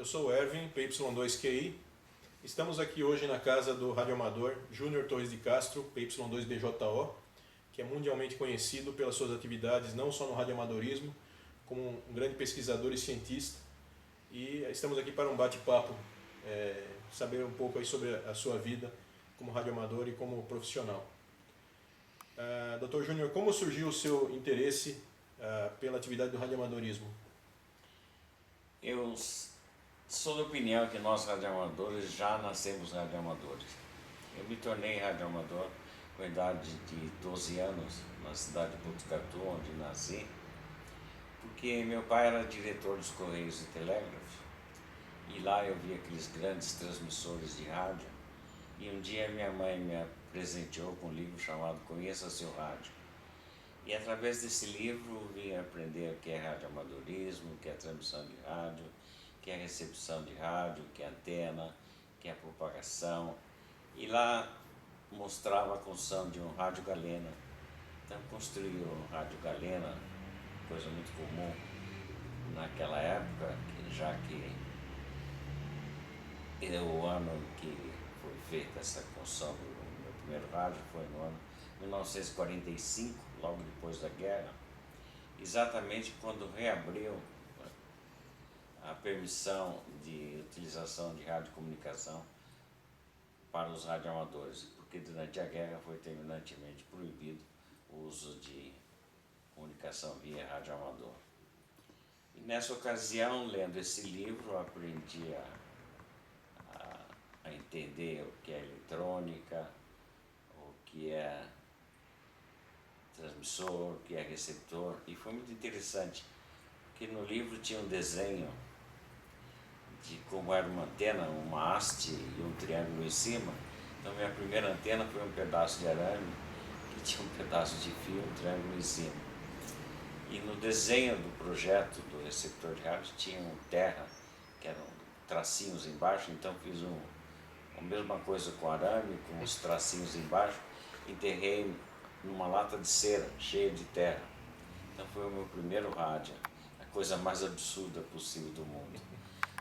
eu sou o Erwin, PY2QI. Estamos aqui hoje na casa do radioamador Júnior Torres de Castro, PY2BJO, que é mundialmente conhecido pelas suas atividades não só no radioamadorismo, como um grande pesquisador e cientista. E estamos aqui para um bate-papo, saber um pouco aí sobre a sua vida como radioamador e como profissional. Dr. Júnior, como surgiu o seu interesse pela atividade do radioamadorismo? Eu sou da opinião que nós radioamadores já nascemos radioamadores. Eu me tornei radioamador com a idade de 12 anos, na cidade de Botucatu, onde nasci, porque meu pai era diretor dos Correios e Telégrafos, e lá eu vi aqueles grandes transmissores de rádio, e um dia minha mãe me presenteou com um livro chamado Conheça Seu Rádio. E através desse livro eu vim aprender o que é radioamadorismo, o que é transmissão de rádio, o que é recepção de rádio, o que é antena, o que é propagação. E lá mostrava a construção de um rádio galena. Então construí o rádio galena, coisa muito comum naquela época, já que o ano que foi feita essa construção do meu primeiro rádio foi no ano 1945, logo depois da guerra, exatamente quando reabriu a permissão de utilização de radiocomunicação para os radioamadores, porque durante a guerra foi terminantemente proibido o uso de comunicação via radioamador. E nessa ocasião, lendo esse livro, eu aprendi a entender o que é eletrônica, o que é transmissor, o que é receptor, e foi muito interessante, porque no livro tinha um desenho de como era uma antena, uma haste e um triângulo em cima. Então minha primeira antena foi um pedaço de arame, que tinha um pedaço de fio, um triângulo em cima. E no desenho do projeto do receptor de rádio tinha um terra, que eram tracinhos embaixo, então fiz a mesma coisa com arame, com os tracinhos embaixo, enterrei numa lata de cera cheia de terra. Então foi o meu primeiro rádio, a coisa mais absurda possível do mundo.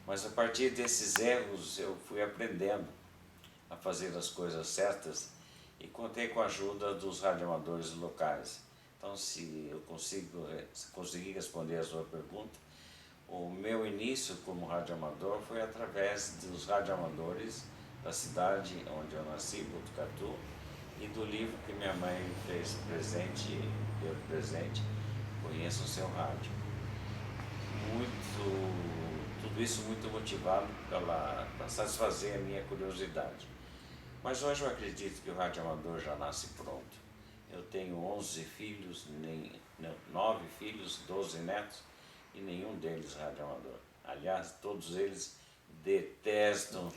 Mas a partir desses erros eu fui aprendendo a fazer as coisas certas e contei com a ajuda dos radioamadores locais. Então, se eu conseguir responder a sua pergunta, o meu início como radioamador foi através dos radioamadores da cidade onde eu nasci, Botucatu, e do livro que minha mãe fez presente, deu presente, Conheça o Seu Rádio. Tudo isso muito motivado para satisfazer a minha curiosidade. Mas hoje eu acredito que o radioamador já nasce pronto. Eu tenho 11 filhos, 9 filhos, 12 netos e nenhum deles radioamador. Aliás, todos eles detestam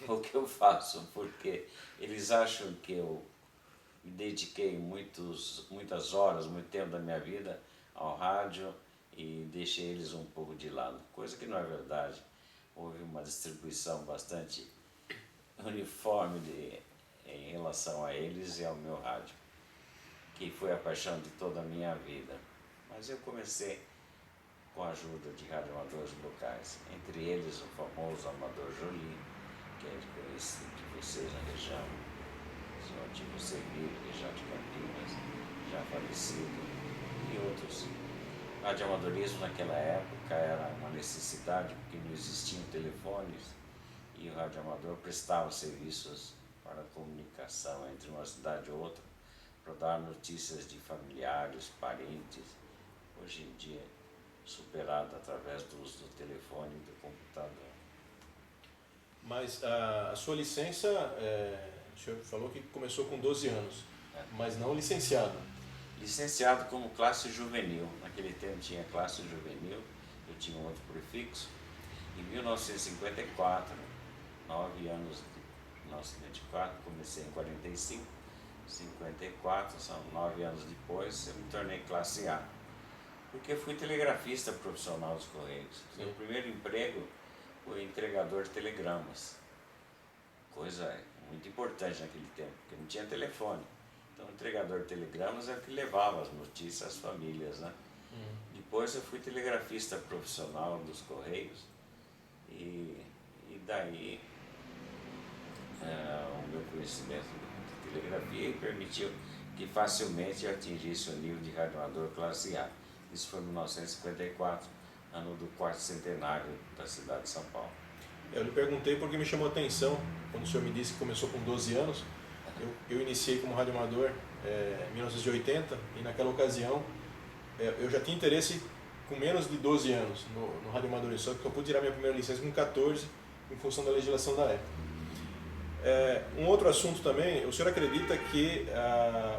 o que eu faço, porque eles acham que eu me dediquei muitas horas, muito tempo da minha vida ao rádio e deixei eles um pouco de lado, coisa que não é verdade. Houve uma distribuição bastante uniforme em relação a eles e ao meu rádio, que foi a paixão de toda a minha vida. Mas eu comecei com a ajuda de radioamadores locais, entre eles o famoso amador Jolie, que é conhecido de vocês na região, o senhor Tico Servir, região de Campinas, já falecido, e outros. O radioamadorismo naquela época era uma necessidade, porque não existiam telefones, e o radioamador prestava serviços para a comunicação entre uma cidade e outra, para dar notícias de familiares, parentes, hoje em dia superado através do uso do telefone e do computador. Mas a sua licença, o senhor falou que começou com 12 anos, mas não licenciado. Licenciado como classe juvenil. Naquele tempo tinha classe juvenil, eu tinha um outro prefixo. Em 1954, 9 anos de 1954, comecei em 45, 54, são 9 anos depois, eu me tornei classe A. Porque eu fui telegrafista profissional dos Correios. Meu primeiro emprego foi entregador de telegramas. Coisa muito importante naquele tempo, porque não tinha telefone. Então, o entregador de telegramas é o que levava as notícias às famílias, né? Depois eu fui telegrafista profissional dos Correios E daí o meu conhecimento de telegrafia permitiu que facilmente eu atingisse o nível de radioamador classe A. Isso foi em 1954, ano do quarto centenário da cidade de São Paulo. Eu lhe perguntei porque me chamou a atenção, quando o senhor me disse que começou com 12 anos, eu iniciei como radioamador em 1980 e naquela ocasião eu já tinha interesse com menos de 12 anos no radioamadorismo, só que eu pude tirar minha primeira licença com 14 em função da legislação da época. Um outro assunto também, o senhor acredita que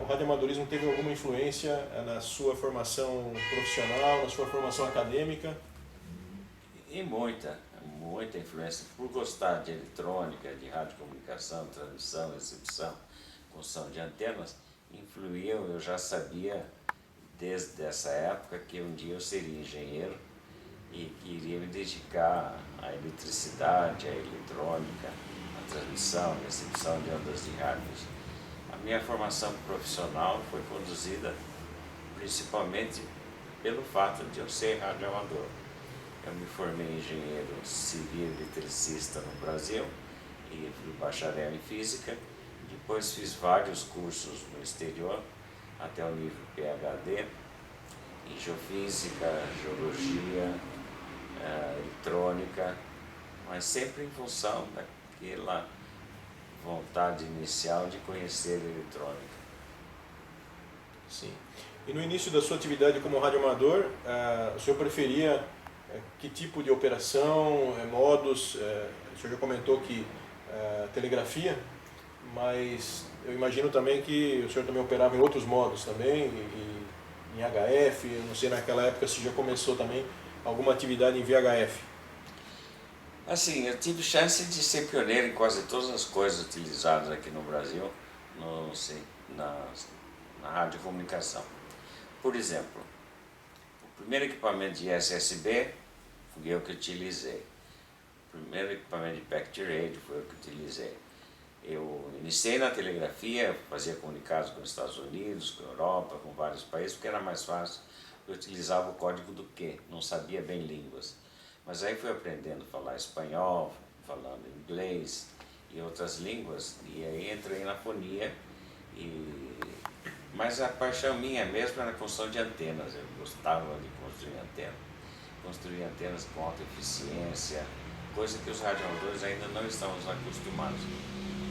o radioamadorismo teve alguma influência na sua formação profissional, na sua formação acadêmica? E muita influência. Por gostar de eletrônica, de radiocomunicação, transmissão, recepção, construção de antenas, influiu. Eu já sabia desde essa época que um dia eu seria engenheiro e que iria me dedicar à eletricidade, à eletrônica, à transmissão, à recepção de ondas de rádios. A minha formação profissional foi conduzida principalmente pelo fato de eu ser radioamador. Eu me formei engenheiro civil eletricista no Brasil e fui bacharel em física. Depois fiz vários cursos no exterior, até o nível PhD, em geofísica, geologia, eletrônica, mas sempre em função daquela vontade inicial de conhecer a eletrônica. Sim. E no início da sua atividade como radioamador, o senhor preferia que tipo de operação, modos? O senhor já comentou que telegrafia, mas eu imagino também que o senhor também operava em outros modos também, em HF, eu não sei naquela época se já começou também alguma atividade em VHF. Assim, eu tive chance de ser pioneiro em quase todas as coisas utilizadas aqui no Brasil, na radiocomunicação. Por exemplo, o primeiro equipamento de SSB fui eu que utilizei. O primeiro equipamento de packet radio foi eu que utilizei. Eu iniciei na telegrafia, fazia comunicados com os Estados Unidos, com a Europa, com vários países, porque era mais fácil. Eu utilizava o código do Q, não sabia bem línguas. Mas aí fui aprendendo a falar espanhol, falando inglês e outras línguas, e aí entrei na fonia. Mas a paixão minha mesmo era a construção de antenas. Eu gostava de construir antenas com alta eficiência, coisa que os radioamadores ainda não estávamos acostumados.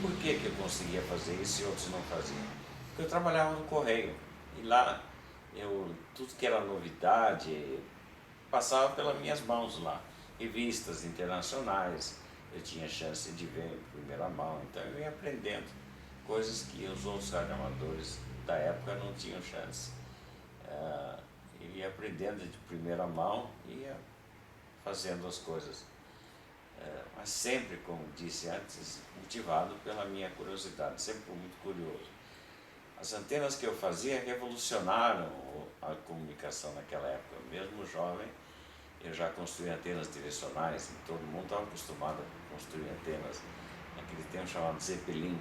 Por que eu conseguia fazer isso e outros não faziam? Porque eu trabalhava no correio e lá tudo que era novidade passava pelas minhas mãos lá. Revistas internacionais, eu tinha chance de ver em primeira mão, então eu ia aprendendo coisas que os outros radioamadores da época não tinham chance. Eu ia aprendendo de primeira mão e ia fazendo as coisas. Mas sempre, como disse antes, motivado pela minha curiosidade, sempre fui muito curioso. As antenas que eu fazia revolucionaram a comunicação naquela época. Mesmo jovem, eu já construí antenas direcionais, e todo mundo estava acostumado a construir antenas. Naquele tempo chamado Zeppelin,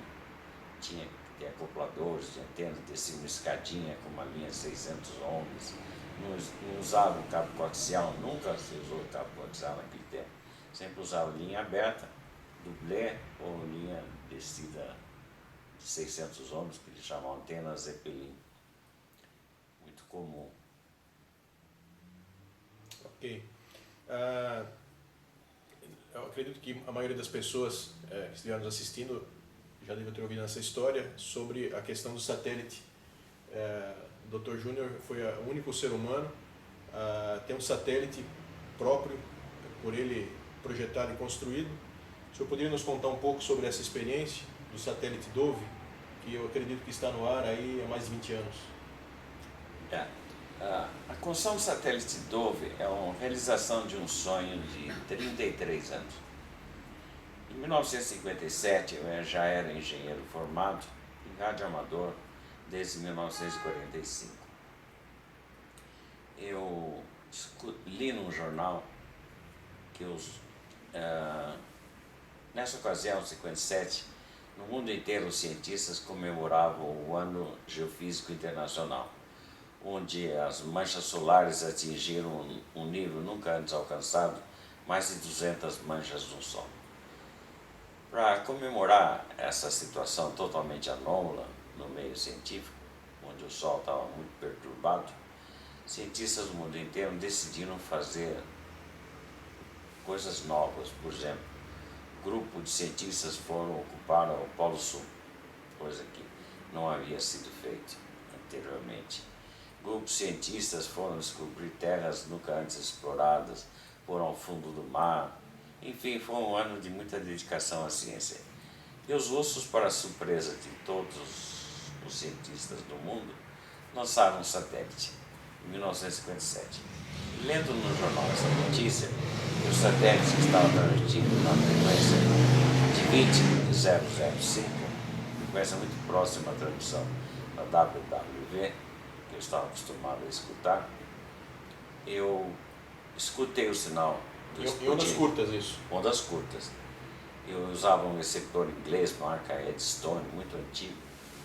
tinha que ter acopladores de antenas, descia uma escadinha com uma linha 600 ohms, não usava o cabo coaxial, nunca se usou o cabo coaxial naquele tempo. Sempre usava linha aberta, dublê ou linha descida de 600 ohms, que eles chamam antena Zeppelin. Muito comum. Ok. Eu acredito que a maioria das pessoas que estiveram nos assistindo já devem ter ouvido essa história sobre a questão do satélite. O Dr. Júnior foi o único ser humano a ter um satélite próprio, por ele projetado e construído. O senhor poderia nos contar um pouco sobre essa experiência do satélite Dove, que eu acredito que está no ar aí há mais de 20 anos? A construção do satélite Dove é uma realização de um sonho de 33 anos. Em 1957, eu já era engenheiro formado em radioamador desde 1945. Eu li num jornal que nessa ocasião, em 57, no mundo inteiro os cientistas comemoravam o Ano Geofísico Internacional, onde as manchas solares atingiram um nível nunca antes alcançado mais de 200 manchas no Sol. Para comemorar essa situação totalmente anômala no meio científico, onde o Sol estava muito perturbado, cientistas do mundo inteiro decidiram fazer coisas novas. Por exemplo, um grupo de cientistas foram ocupar o Polo Sul, coisa que não havia sido feita anteriormente. Grupos de cientistas foram descobrir terras nunca antes exploradas, foram ao fundo do mar. Enfim, foi um ano de muita dedicação à ciência. E os russos, para a surpresa de todos os cientistas do mundo, lançaram um satélite em 1957. Lendo no jornal essa notícia, que o satélite estava transmitindo na frequência de 20.005, frequência muito próxima à transmissão da WWV, que eu estava acostumado a escutar, eu escutei o sinal do Em ondas curtas, isso? Ondas curtas. Eu usava um receptor inglês, marca Edstone, muito antigo,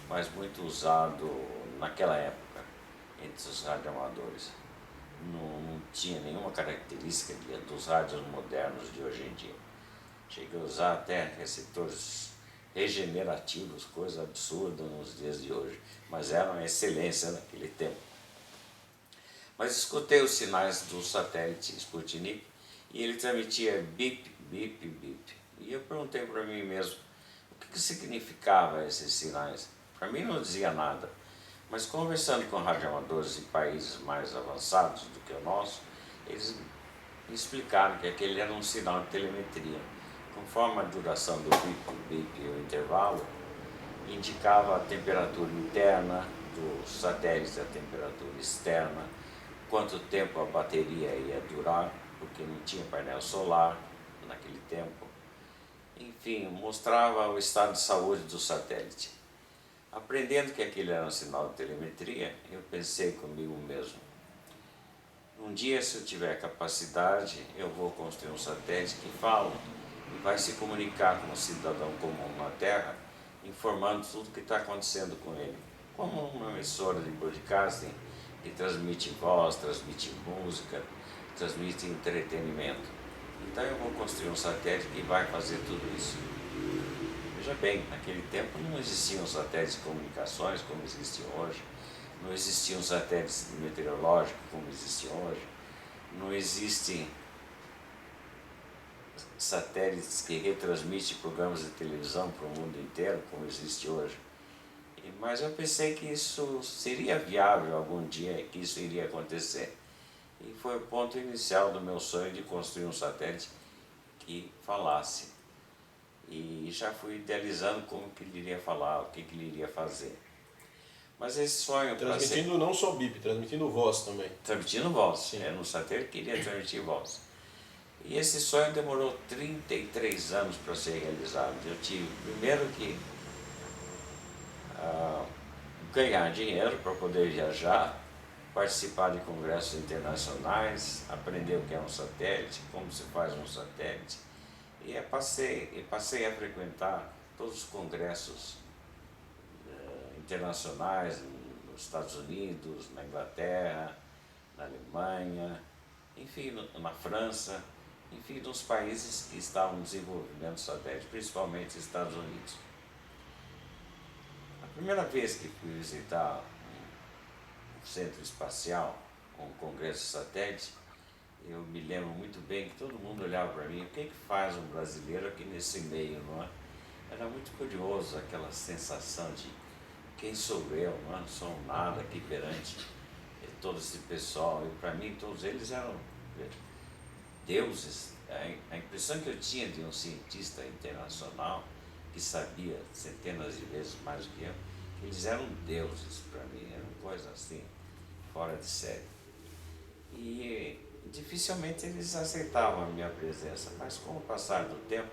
mas muito usado naquela época entre os radioamadores. Não tinha nenhuma característica dos rádios modernos de hoje em dia. Cheguei a usar até receptores regenerativos, coisa absurda nos dias de hoje, mas era uma excelência naquele tempo. Mas escutei os sinais do satélite Sputnik e ele transmitia bip, bip, bip. E eu perguntei para mim mesmo o que significava esses sinais. Para mim não dizia nada, mas conversando com radioamadores de países mais avançados do que o nosso, eles me explicaram que aquele era um sinal de telemetria. Conforme a duração do bip, bip e o intervalo, indicava a temperatura interna do satélite, a temperatura externa, quanto tempo a bateria ia durar, porque não tinha painel solar naquele tempo. Enfim, mostrava o estado de saúde do satélite. Aprendendo que aquele era um sinal de telemetria, eu pensei comigo mesmo, um dia, se eu tiver capacidade, eu vou construir um satélite que fala e vai se comunicar com o cidadão comum na Terra, informando tudo o que está acontecendo com ele. Como uma emissora de broadcasting que transmite voz, transmite música, transmite entretenimento. Então eu vou construir um satélite que vai fazer tudo isso. Veja bem, naquele tempo não existiam satélites de comunicações como existem hoje, não existiam satélites meteorológicos como existem hoje, não existem satélites que retransmitem programas de televisão para o mundo inteiro como existe hoje. Mas eu pensei que isso seria viável algum dia, que isso iria acontecer. E foi o ponto inicial do meu sonho de construir um satélite que falasse. E já fui idealizando como que ele iria falar, o que ele iria fazer. Mas esse sonho... Transmitindo não só bip, transmitindo voz também. Transmitindo voz. Sim. Era um satélite que iria transmitir voz. E esse sonho demorou 33 anos para ser realizado. Eu tive primeiro que ganhar dinheiro para poder viajar, participar de congressos internacionais, aprender o que é um satélite, como se faz um satélite. E passei a frequentar todos os congressos internacionais nos Estados Unidos, na Inglaterra, na Alemanha, enfim, na França, enfim, nos países que estavam desenvolvendo satélite, principalmente os Estados Unidos. A primeira vez que fui visitar um centro espacial, um congresso de satélite, eu me lembro muito bem que todo mundo olhava para mim, o que faz um brasileiro aqui nesse meio, não é? Era muito curioso aquela sensação de quem sou eu, não sou nada aqui perante todo esse pessoal. E para mim todos eles eram deuses. A impressão que eu tinha de um cientista internacional que sabia centenas de vezes mais do que eu, que eles eram deuses para mim, eram coisas assim, fora de série. E dificilmente eles aceitavam a minha presença, mas com o passar do tempo,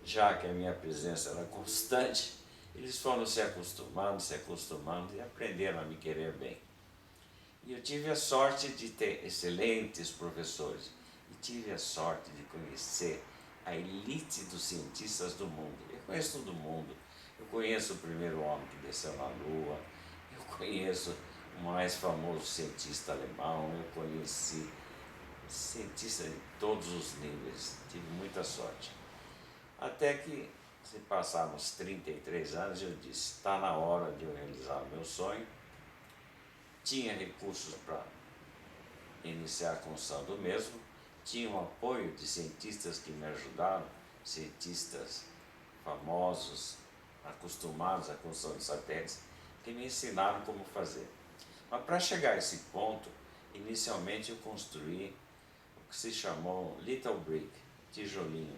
já que a minha presença era constante, eles foram se acostumando e aprenderam a me querer bem. E eu tive a sorte de ter excelentes professores e tive a sorte de conhecer a elite dos cientistas do mundo. Eu conheço todo mundo. Eu conheço o primeiro homem que desceu na Lua, eu conheço o mais famoso cientista alemão, eu conheci cientista em todos os níveis, tive muita sorte. Até que, se passaram uns 33 anos, eu disse, está na hora de eu realizar o meu sonho. Tinha recursos para iniciar a construção do mesmo, tinha um apoio de cientistas que me ajudaram, cientistas famosos, acostumados à construção de satélites, que me ensinaram como fazer. Mas para chegar a esse ponto, inicialmente eu construí o que se chamou Little Brick, tijolinho.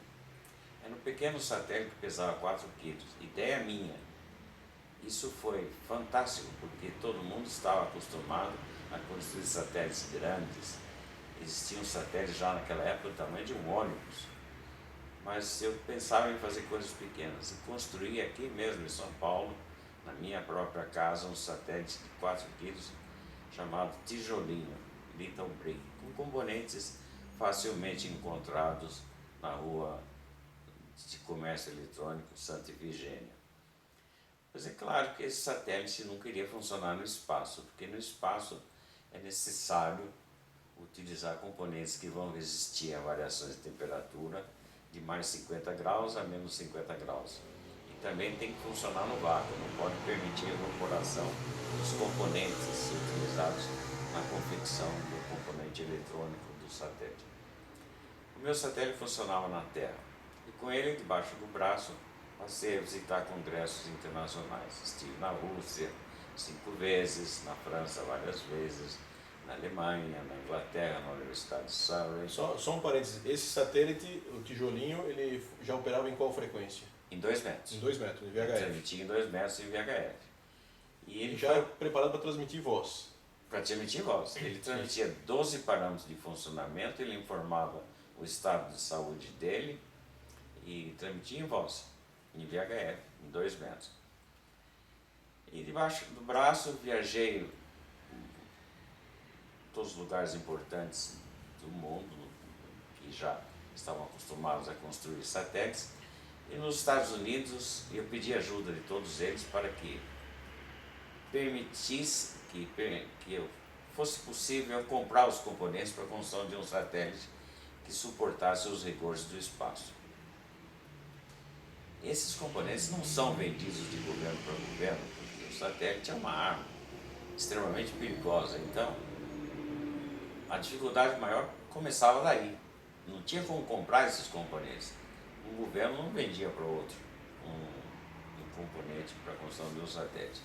Era um pequeno satélite que pesava 4 quilos, ideia minha. Isso foi fantástico, porque todo mundo estava acostumado a construir satélites grandes. Existiam satélites já naquela época do tamanho de um ônibus. Mas eu pensava em fazer coisas pequenas. E construí aqui mesmo em São Paulo, na minha própria casa, um satélite de 4 quilos chamado tijolinho, Little Brick, com componentes facilmente encontrados na rua de comércio eletrônico Santa Efigênia. Mas é claro que esse satélite não queria funcionar no espaço, porque no espaço é necessário utilizar componentes que vão resistir a variações de temperatura de mais 50 graus a menos 50 graus. E também tem que funcionar no vácuo, não pode permitir a evaporação dos componentes utilizados na confecção do componente eletrônico do satélite. O meu satélite funcionava na Terra e com ele debaixo do braço passei a visitar congressos internacionais. Estive na Rússia 5 vezes, na França várias vezes, na Alemanha, na Inglaterra, na Universidade de Surrey. Só um parênteses, esse satélite, o tijolinho, ele já operava em qual frequência? Em 2 metros. Em 2 metros, em VHF. Transmitia em 2 metros em VHF. E ele já é preparado para transmitir voz. Para transmitir voz. Ele transmitia 12 parâmetros de funcionamento, ele informava o estado de saúde dele e transmitia em voz, em VHF, em 2 metros. E debaixo do braço viajei todos os lugares importantes do mundo que já estavam acostumados a construir satélites. E nos Estados Unidos eu pedi ajuda de todos eles para que permitisse que eu fosse possível comprar os componentes para a construção de um satélite que suportasse os rigores do espaço. Esses componentes não são vendidos de governo para governo, porque o satélite é uma arma extremamente perigosa. Então, a dificuldade maior começava daí. Não tinha como comprar esses componentes. Um governo não vendia para outro um componente para a construção de um satélite.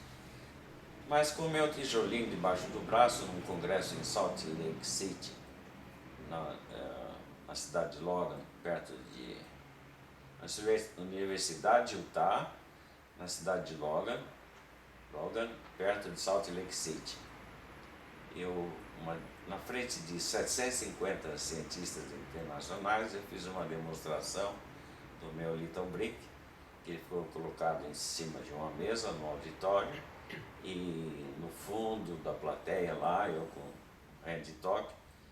Mas com o meu tijolinho debaixo do braço, num congresso em Salt Lake City, na cidade de Logan, perto de Universidade de Utah, na cidade de Logan, perto de Salt Lake City. Na frente de 750 cientistas internacionais, eu fiz uma demonstração do meu Little Brick, que ficou colocado em cima de uma mesa no auditório, e no fundo da plateia lá, eu com hand talk,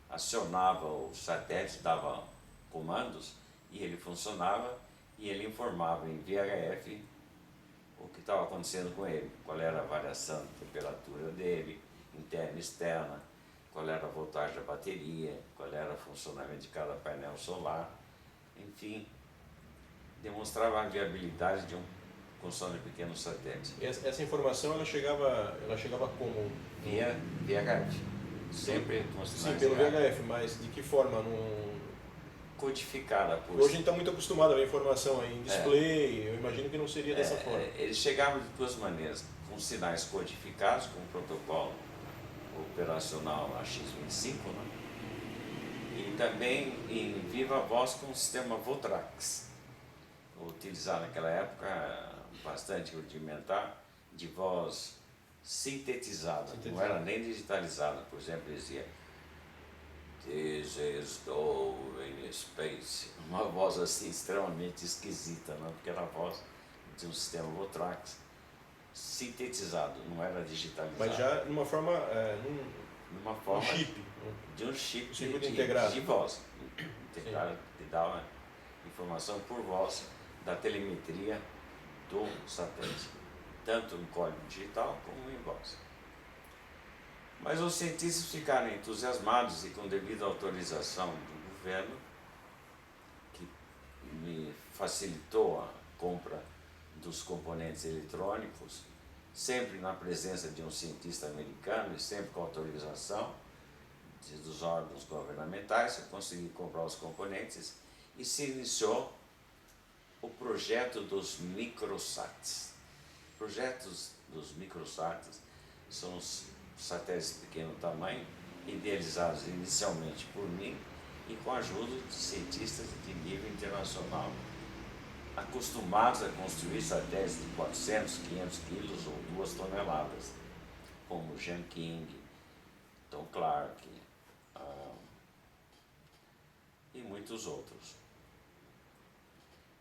acionava o satélite, dava comandos, e ele funcionava, e ele informava em VHF o que estava acontecendo com ele, qual era a variação de temperatura dele, interna e externa, qual era a voltagem da bateria, qual era o funcionamento de cada painel solar, enfim, demonstrava a viabilidade de construção de pequenos satélites. Essa informação ela chegava como? Via VHF, sempre com Sim, pelo VHF, mas de que forma? Codificada por... Hoje a gente está muito acostumado a ver informação em display, eu imagino que não seria dessa forma. Eles chegavam de 2 maneiras, com sinais codificados, com o protocolo operacional AX25, né? E também em viva voz com o sistema Votrax, utilizado naquela época, bastante rudimentar, de voz sintetizada, não era nem digitalizada. Por exemplo, dizia "This is Dove in space", uma voz assim extremamente esquisita, não? Porque era a voz de um sistema Votrax sintetizado, não era digitalizado. Mas já numa forma, numa forma chip. De um chip integrado. De voz, integrado, que dava informação por voz da telemetria do satélite, tanto em código digital como em voz. Mas os cientistas ficaram entusiasmados e, com devida autorização do governo, que me facilitou a compra dos componentes eletrônicos, sempre na presença de um cientista americano e sempre com autorização dos órgãos governamentais, eu consegui comprar os componentes e se iniciou o projeto dos microsats. Projetos dos microsats são os satélites de pequeno tamanho, idealizados inicialmente por mim e com a ajuda de cientistas de nível internacional, acostumados a construir satélites de 400, 500 quilos ou 2 toneladas, como Jean King, Tom Clark e muitos outros.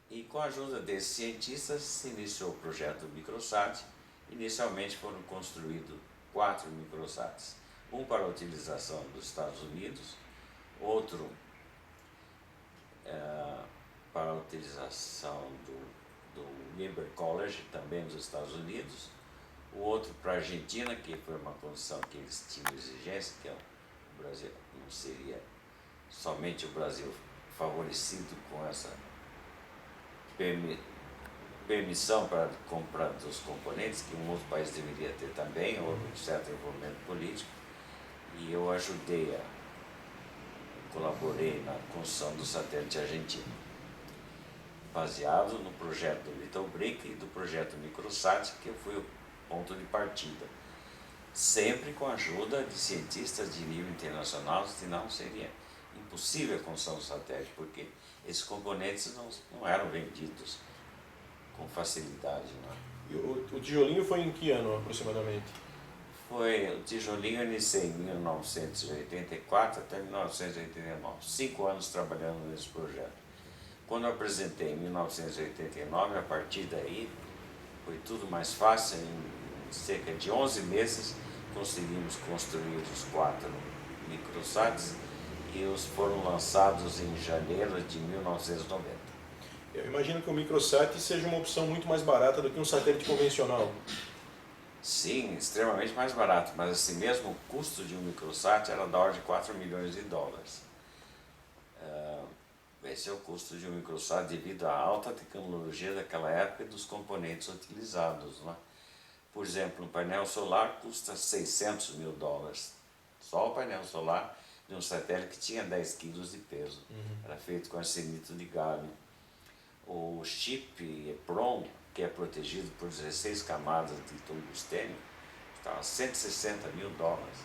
E com a ajuda desses cientistas se iniciou o projeto do microsat. Inicialmente foram construídos 4 microsats, um para a utilização dos Estados Unidos, outro para a utilização do Liber College, também dos Estados Unidos, o outro para a Argentina, que foi uma condição que eles tinham exigência, que o Brasil não seria somente o Brasil favorecido com essa permissão para comprar dos componentes, que um outro país deveria ter também, ou um certo envolvimento político, e eu colaborei na construção do satélite argentino, baseado no projeto do Little Brick e do projeto Microsat, que eu fui o ponto de partida, sempre com a ajuda de cientistas de nível internacional, senão seria impossível a construção do satélite, porque esses componentes não eram vendidos com facilidade. Não é? E o tijolinho foi em que ano, aproximadamente? O tijolinho eu iniciei em 1984 até 1989, 5 anos trabalhando nesse projeto. Quando eu apresentei em 1989, a partir daí foi tudo mais fácil, em cerca de 11 meses conseguimos construir os 4 microsats e os foram lançados em janeiro de 1990. Eu imagino que o microsat seja uma opção muito mais barata do que um satélite convencional. Sim, extremamente mais barato, mas assim mesmo o custo de um microsat era da ordem de 4 milhões de dólares. Esse é o custo de um microsat devido à alta tecnologia daquela época e dos componentes utilizados. Né? Por exemplo, um painel solar custa 600 mil dólares. Só o painel solar de um satélite que tinha 10 quilos de peso. Era feito com arsenito de galho. O chip EPROM, que é protegido por 16 camadas de tungstênio, estava 160 mil dólares,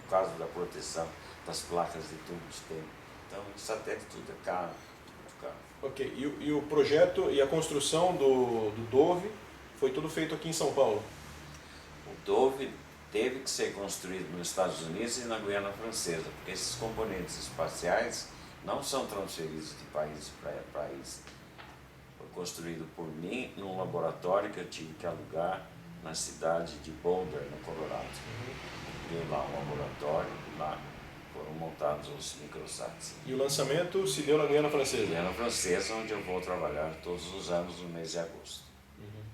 por causa da proteção das placas de tungstênio. Então, o satélite tudo é caro, muito caro. Ok, e o projeto e a construção do Dove foi tudo feito aqui em São Paulo? O Dove teve que ser construído nos Estados Unidos e na Guiana Francesa, porque esses componentes espaciais não são transferidos de país para país. Foi construído por mim num laboratório que eu tive que alugar na cidade de Boulder, no Colorado. Veio lá um laboratório, lá foram montados os microsats. E o lançamento se deu na Guiana Francesa? Guiana Francesa, onde eu vou trabalhar todos os anos no mês de agosto.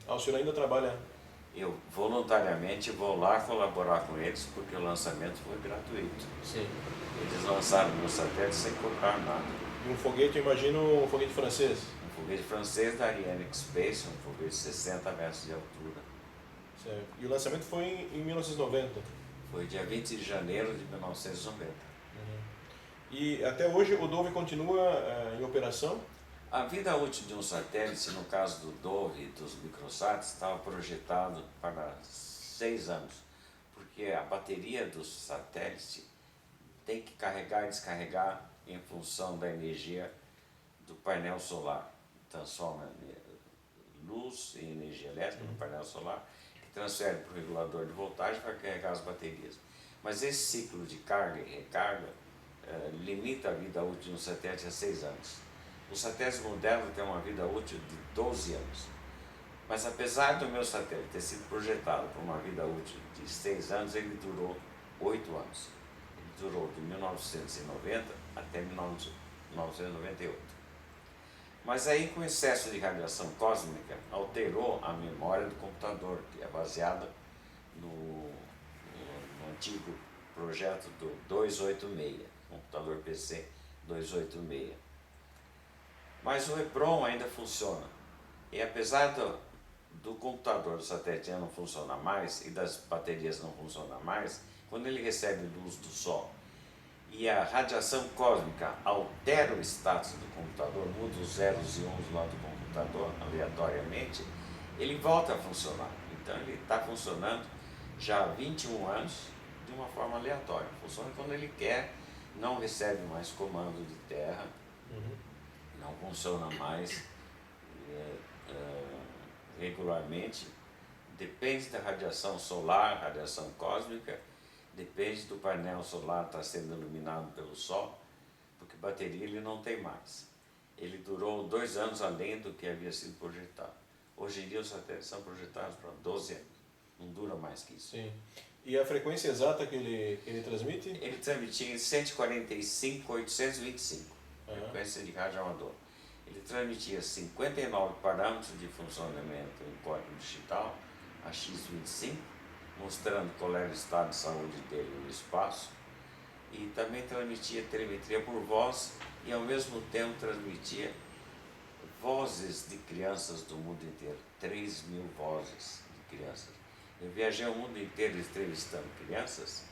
Ah, o senhor ainda trabalha? Eu voluntariamente vou lá colaborar com eles, porque o lançamento foi gratuito. Sim. Eles lançaram meu satélite sem cobrar nada. E um foguete, eu imagino, um foguete francês? Um foguete francês da Ariane Space, um foguete de 60 metros de altura. Certo. E o lançamento foi em 1990? Foi dia 20 de janeiro de 1990. E até hoje o Dove continua em operação? A vida útil de um satélite, no caso do Dove e dos microsats, estava projetado para 6 anos, porque a bateria do satélite tem que carregar e descarregar em função da energia do painel solar. Transforma luz em energia elétrica no painel solar, que transfere para o regulador de voltagem para carregar as baterias. Mas esse ciclo de carga e recarga limita a vida útil de um satélite a 6 anos. Os satélites modernos têm uma vida útil de 12 anos. Mas apesar do meu satélite ter sido projetado para uma vida útil de 6 anos, ele durou 8 anos. Ele durou de 1990 até 1998. Mas aí, com excesso de radiação cósmica, alterou a memória do computador, que é baseada no antigo projeto do 286, computador PC 286. Mas o EPROM ainda funciona. E apesar do computador do satélite não funcionar mais e das baterias não funcionar mais, quando ele recebe luz do Sol e a radiação cósmica altera o status do computador, muda os zeros e uns lá do computador aleatoriamente, ele volta a funcionar. Então ele está funcionando já há 21 anos de uma forma aleatória. Funciona quando ele quer, não recebe mais comando de terra, não funciona mais regularmente, depende da radiação solar, radiação cósmica, depende do painel solar estar sendo iluminado pelo Sol, porque bateria ele não tem mais. Ele durou 2 anos além do que havia sido projetado. Hoje em dia os satélites são projetados para 12 anos, não dura mais que isso. Sim. E a frequência exata que ele transmite? Ele transmitia em 145.825, frequência de rádio amador. Ele transmitia 59 parâmetros de funcionamento em código digital, a X25, mostrando qual era o estado de saúde dele no espaço, e também transmitia telemetria por voz e ao mesmo tempo transmitia vozes de crianças do mundo inteiro, 3.000 vozes de crianças. Eu viajei o mundo inteiro entrevistando crianças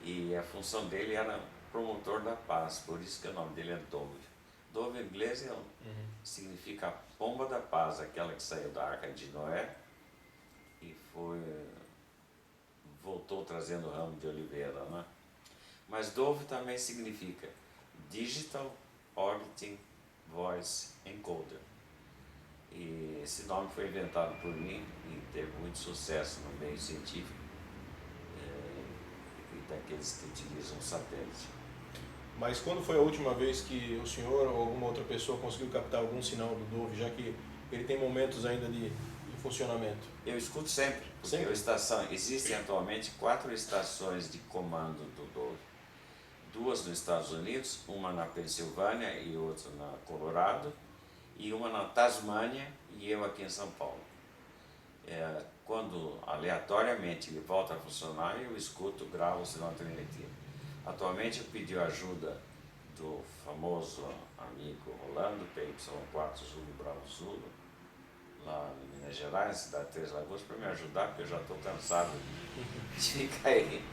e a função dele era promotor da paz, por isso que o nome dele é Dove. Dove em inglês significa a pomba da paz, aquela que saiu da Arca de Noé e voltou trazendo ramo de oliveira, né? Mas Dove também significa Digital Orbiting Voice Encoder. E esse nome foi inventado por mim e teve muito sucesso no meio científico e daqueles que utilizam satélite. Mas quando foi a última vez que o senhor ou alguma outra pessoa conseguiu captar algum sinal do Dove, já que ele tem momentos ainda de funcionamento? Eu escuto sempre, porque sempre? Existem atualmente 4 estações de comando do Dove. 2 nos Estados Unidos, uma na Pensilvânia e outra na Colorado, e uma na Tasmânia e eu aqui em São Paulo. Quando aleatoriamente ele volta a funcionar, eu escuto, gravo o sinal de telemetria. Atualmente eu pedi a ajuda do famoso amigo Rolando, PY4 Zulu Bravo Zulu, lá em Minas Gerais, cidade de Três Lagoas, para me ajudar, porque eu já estou cansado de ficar aí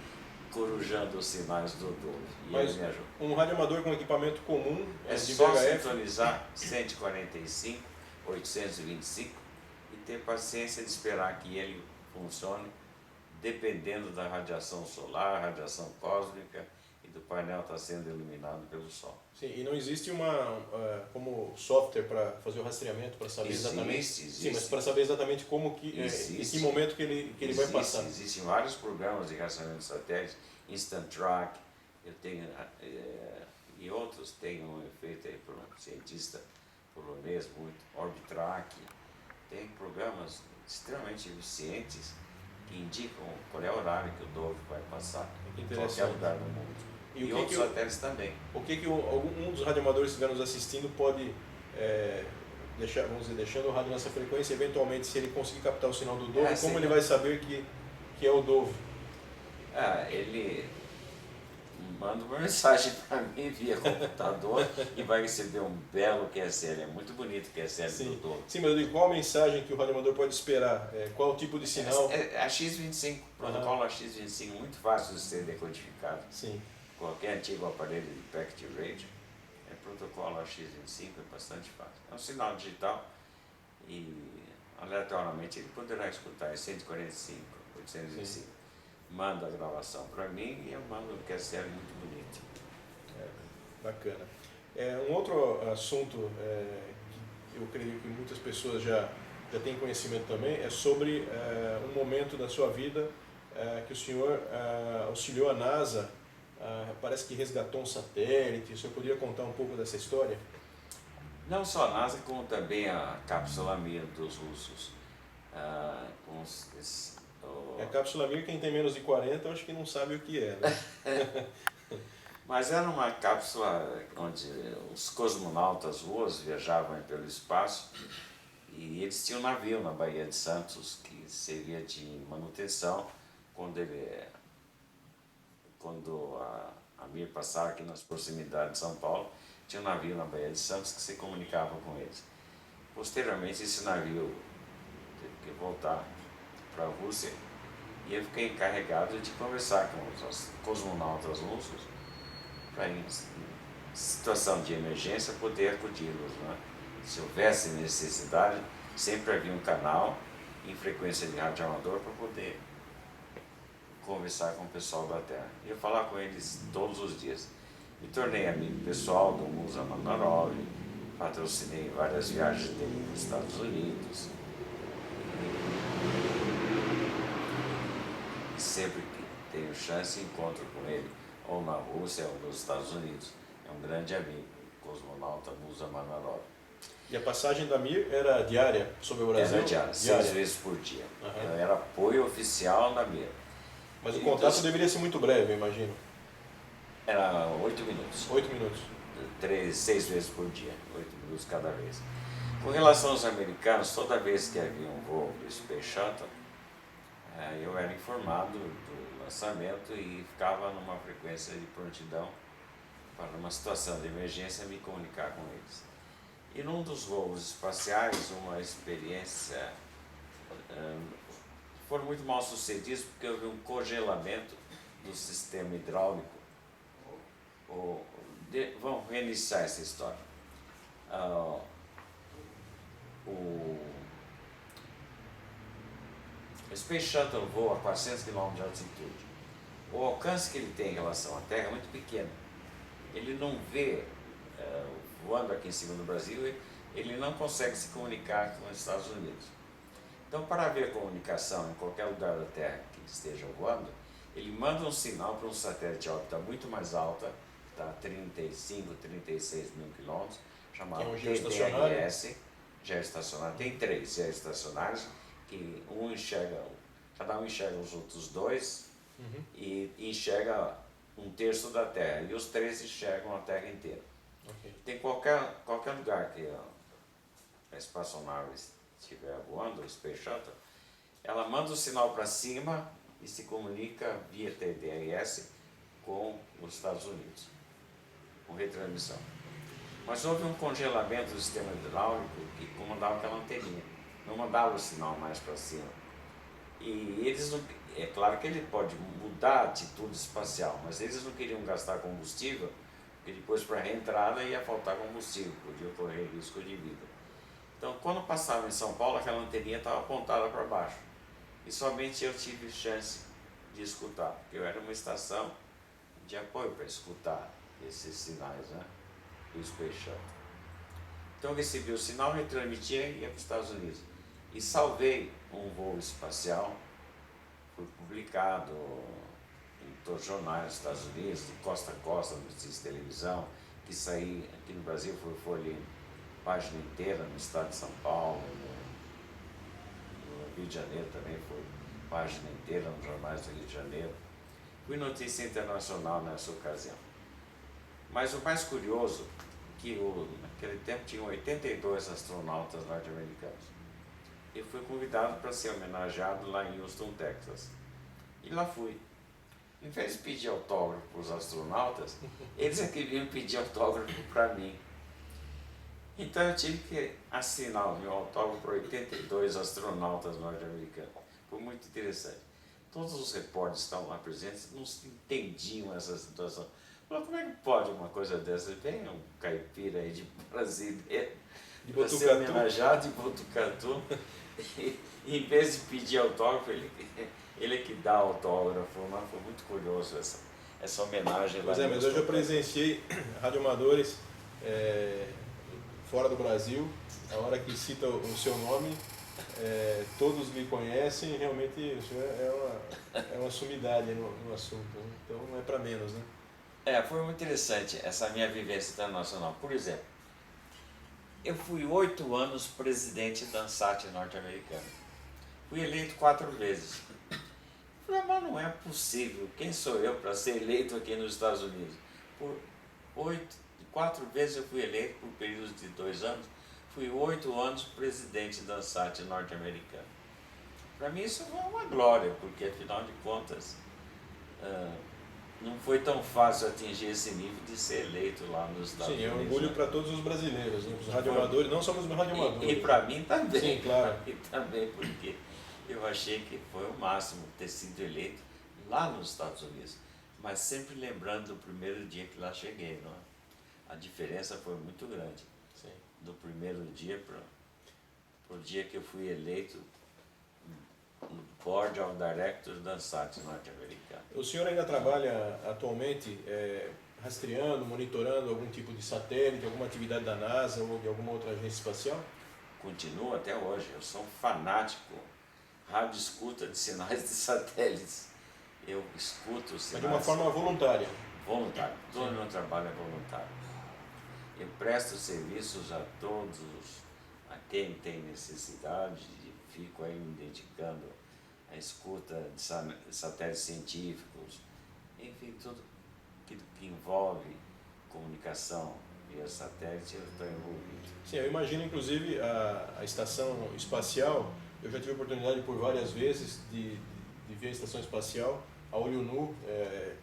corujando os sinais do Dove. E ele me ajuda. Um radioamador com equipamento comum é de só VHF... sintonizar 145.825 e ter paciência de esperar que ele funcione, dependendo da radiação solar, radiação cósmica e do painel estar sendo iluminado pelo Sol. Sim, e não existe como software para fazer o rastreamento, para saber exatamente... Existe. Sim, mas para saber exatamente como em que momento que ele vai passar. Existem vários programas de rastreamento de satélites, Instant Track, eu tenho, e outros têm um efeito aí por um cientista polonês, muito, Orbitrack. Tem programas extremamente eficientes que indicam qual é o horário que o Dove vai passar em qualquer lugar do mundo. E outros satélites também. O que algum dos radioamadores que estiver nos assistindo pode deixando o rádio nessa frequência, eventualmente, se ele conseguir captar o sinal do Dove, como ele vai saber que é o Dove? Ele manda uma mensagem para mim via computador e vai receber um belo QSL. É muito bonito o QSL do Dove. Sim, mas eu digo, qual a mensagem que o radioamador pode esperar? Qual o tipo de sinal? A X25, o protocolo X25, muito fácil de ser decodificado. Sim. Qualquer antigo aparelho de packet radio, protocolo X25 é bastante fácil. É um sinal digital e aleatoriamente ele poderá escutar 145, 825. Sim. Manda a gravação para mim e eu mando um QSL muito bonito. Bacana. Um outro assunto que eu creio que muitas pessoas já têm conhecimento também é sobre um momento da sua vida que o senhor auxiliou a NASA. Parece que resgatou um satélite. O senhor poderia contar um pouco dessa história? Não só a NASA, como também a cápsula Mir dos russos. A cápsula Mir, quem tem menos de 40, eu acho que não sabe o que é, né? Mas era uma cápsula onde os cosmonautas russos viajavam pelo espaço e eles tinham um navio na Baía de Santos que servia de manutenção quando quando a Mir passava aqui nas proximidades de São Paulo, tinha um navio na Baía de Santos que se comunicava com eles. Posteriormente, esse navio teve que voltar para a Rússia e eu fiquei encarregado de conversar com os cosmonautas russos para, em situação de emergência, poder acudi-los, né? Se houvesse necessidade, sempre havia um canal em frequência de rádio amador para poder conversar com o pessoal da Terra. Eu falar com eles todos os dias. Me tornei amigo pessoal do Musa Manarov, patrocinei várias viagens dele para os Estados Unidos. E sempre que tenho chance, encontro com ele, ou na Rússia ou nos Estados Unidos. É um grande amigo, o cosmonauta Musa Manarov. E a passagem da Mir era diária sobre o Brasil? Era diária, 6 vezes por dia. Uhum. Eu era apoio oficial na Mir. Mas o contato deveria ser muito breve, eu imagino. Era 8 minutos. 8 minutos. 6 vezes por dia, 8 minutos cada vez. Com relação aos americanos, toda vez que havia um voo do Space Shuttle, eu era informado do lançamento e ficava numa frequência de prontidão para, numa situação de emergência, me comunicar com eles. E num dos voos espaciais, uma experiência, foram muito mal sucedidos porque houve um congelamento do sistema hidráulico. Vamos reiniciar essa história. O Space Shuttle voa a 400 km de altitude. O alcance que ele tem em relação à Terra é muito pequeno. Ele não vê, voando aqui em cima do Brasil, ele não consegue se comunicar com os Estados Unidos. Então, para haver comunicação em qualquer lugar da Terra que ele esteja voando, ele manda um sinal para um satélite de órbita muito mais alta, está a 35, 36 mil quilômetros, chamado TDRS, geoestacionário. Tem 3 geoestacionários, que cada um enxerga os outros 2 e enxerga 1/3 da Terra, e os 3 enxergam a Terra inteira. Okay. Tem qualquer lugar que a espaçonave estiver voando, o Space Shuttle, ela manda o sinal para cima e se comunica via TDRS com os Estados Unidos, com retransmissão. Mas houve um congelamento do sistema hidráulico que comandava aquela anteninha, não mandava o sinal mais para cima. E eles não, é claro que ele pode mudar a atitude espacial, mas eles não queriam gastar combustível, porque depois para a reentrada ia faltar combustível, podia correr risco de vida. Então, quando passava em São Paulo, aquela anteninha estava apontada para baixo. E somente eu tive chance de escutar, porque eu era uma estação de apoio para escutar esses sinais, né, do Space Shuttle. Então, eu recebi o sinal, retransmitia e ia para os Estados Unidos. E salvei um voo espacial, foi publicado em todos os jornais dos Estados Unidos, de costa a costa, notícias de televisão, que saí aqui no Brasil, foi ali página inteira no estado de São Paulo, no Rio de Janeiro também foi página inteira nos jornais do Rio de Janeiro. Fui notícia internacional nessa ocasião. Mas o mais curioso, que naquele tempo tinham 82 astronautas norte-americanos. Eu fui convidado para ser homenageado lá em Houston, Texas. E lá fui. Em vez de pedir autógrafo para os astronautas, eles é que vinham pedir autógrafo para mim. Então eu tive que assinar o meu autógrafo para 82 astronautas norte-americanos. Foi muito interessante. Todos os repórteres que estavam lá presentes não entendiam essa situação. Falaram, como é que pode uma coisa dessa? Vem um caipira aí de brasileiro, para ser homenageado de Botucatu, e em vez de pedir autógrafo, ele é que dá autógrafo. Mas foi muito curioso essa homenagem lá. Pois é, mas eu já presenciei radioamadores fora do Brasil, a hora que cita o seu nome, todos lhe conhecem, realmente o senhor é uma sumidade no assunto, né? Então não é para menos, né? Foi muito interessante essa minha vivência internacional. Por exemplo, eu fui 8 anos presidente da ANSAT norte-americana. Fui eleito 4 vezes. Falei, mas não é possível, quem sou eu para ser eleito aqui nos Estados Unidos? Por 4 vezes eu fui eleito por períodos de 2 anos, fui 8 anos presidente da ANSAT norte-americana. Para mim isso foi uma glória, porque afinal de contas, não foi tão fácil atingir esse nível de ser eleito lá nos Estados Sim, é um Unidos. orgulho Né? para todos os brasileiros, né? Os radioamadores, não somos radioamadores. E para mim também. Sim, claro. E também porque eu achei que foi o máximo ter sido eleito lá nos Estados Unidos. Mas sempre lembrando do primeiro dia que lá cheguei, não é? A diferença foi muito grande. Sim. Do primeiro dia para o dia que eu fui eleito no Board of Directors da ANSAT norte-americana. O senhor ainda trabalha atualmente rastreando, monitorando algum tipo de satélite, alguma atividade da NASA ou de alguma outra agência espacial? Continuo até hoje. Eu sou um fanático, rádio escuta de sinais de satélites. Eu escuto os sinais. Mas de uma forma voluntária. Voluntário. Todo o meu trabalho é voluntário. Eu presto serviços a todos, a quem tem necessidade, fico aí me dedicando à escuta de satélites científicos, enfim, tudo que envolve comunicação via satélite, eu estou envolvido. Sim, eu imagino inclusive a estação espacial, eu já tive a oportunidade por várias vezes de ver a estação espacial a olho nu,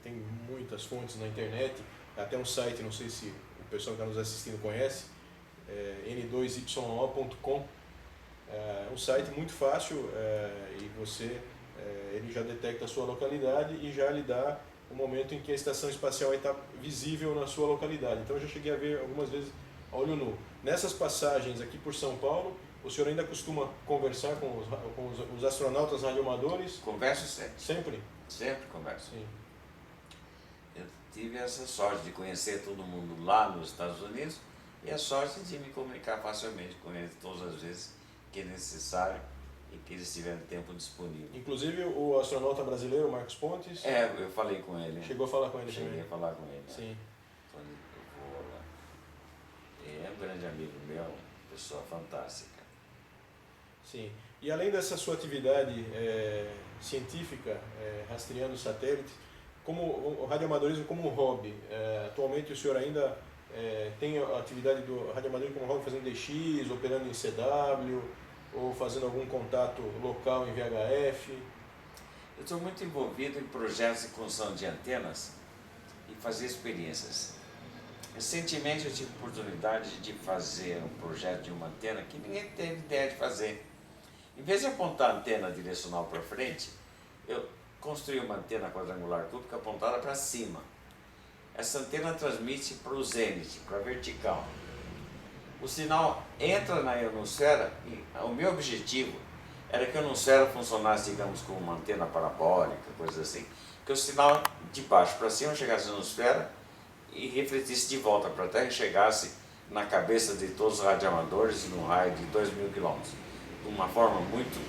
tem muitas fontes na internet, até um site, não sei se o pessoal que está nos assistindo conhece, n2yo.com, um site muito fácil e ele já detecta a sua localidade e já lhe dá o momento em que a estação espacial está visível na sua localidade. Então eu já cheguei a ver algumas vezes a olho nu. Nessas passagens aqui por São Paulo, o senhor ainda costuma conversar com os astronautas radioamadores? Converso sempre. Sempre? Sempre converso. Sim. Eu tive essa sorte de conhecer todo mundo lá nos Estados Unidos e a sorte de me comunicar facilmente com eles todas as vezes que é necessário e que eles tiverem tempo disponível. Inclusive o astronauta brasileiro, Marcos Pontes? Eu falei com ele. Chegou a falar com ele Cheguei também? a falar com ele. Sim. Quando eu vou lá. Ele é um grande amigo meu, pessoa fantástica. Sim. E além dessa sua atividade científica, rastreando satélites, como o radioamadorismo como um hobby, atualmente o senhor ainda tem a atividade do radioamadorismo como hobby fazendo DX, operando em CW, ou fazendo algum contato local em VHF? Eu estou muito envolvido em projetos de construção de antenas e fazer experiências. Recentemente eu tive a oportunidade de fazer um projeto de uma antena que ninguém teve ideia de fazer. Em vez de apontar a antena direcional para frente, eu construí uma antena quadrangular cúbica apontada para cima. Essa antena transmite para o zênite, para a vertical. O sinal entra na ionosfera e o meu objetivo era que a ionosfera funcionasse, digamos, como uma antena parabólica, coisa assim. Que o sinal de baixo para cima chegasse na ionosfera e refletisse de volta para a Terra e chegasse na cabeça de todos os radioamadores num raio de 2.000 quilômetros. De uma forma muito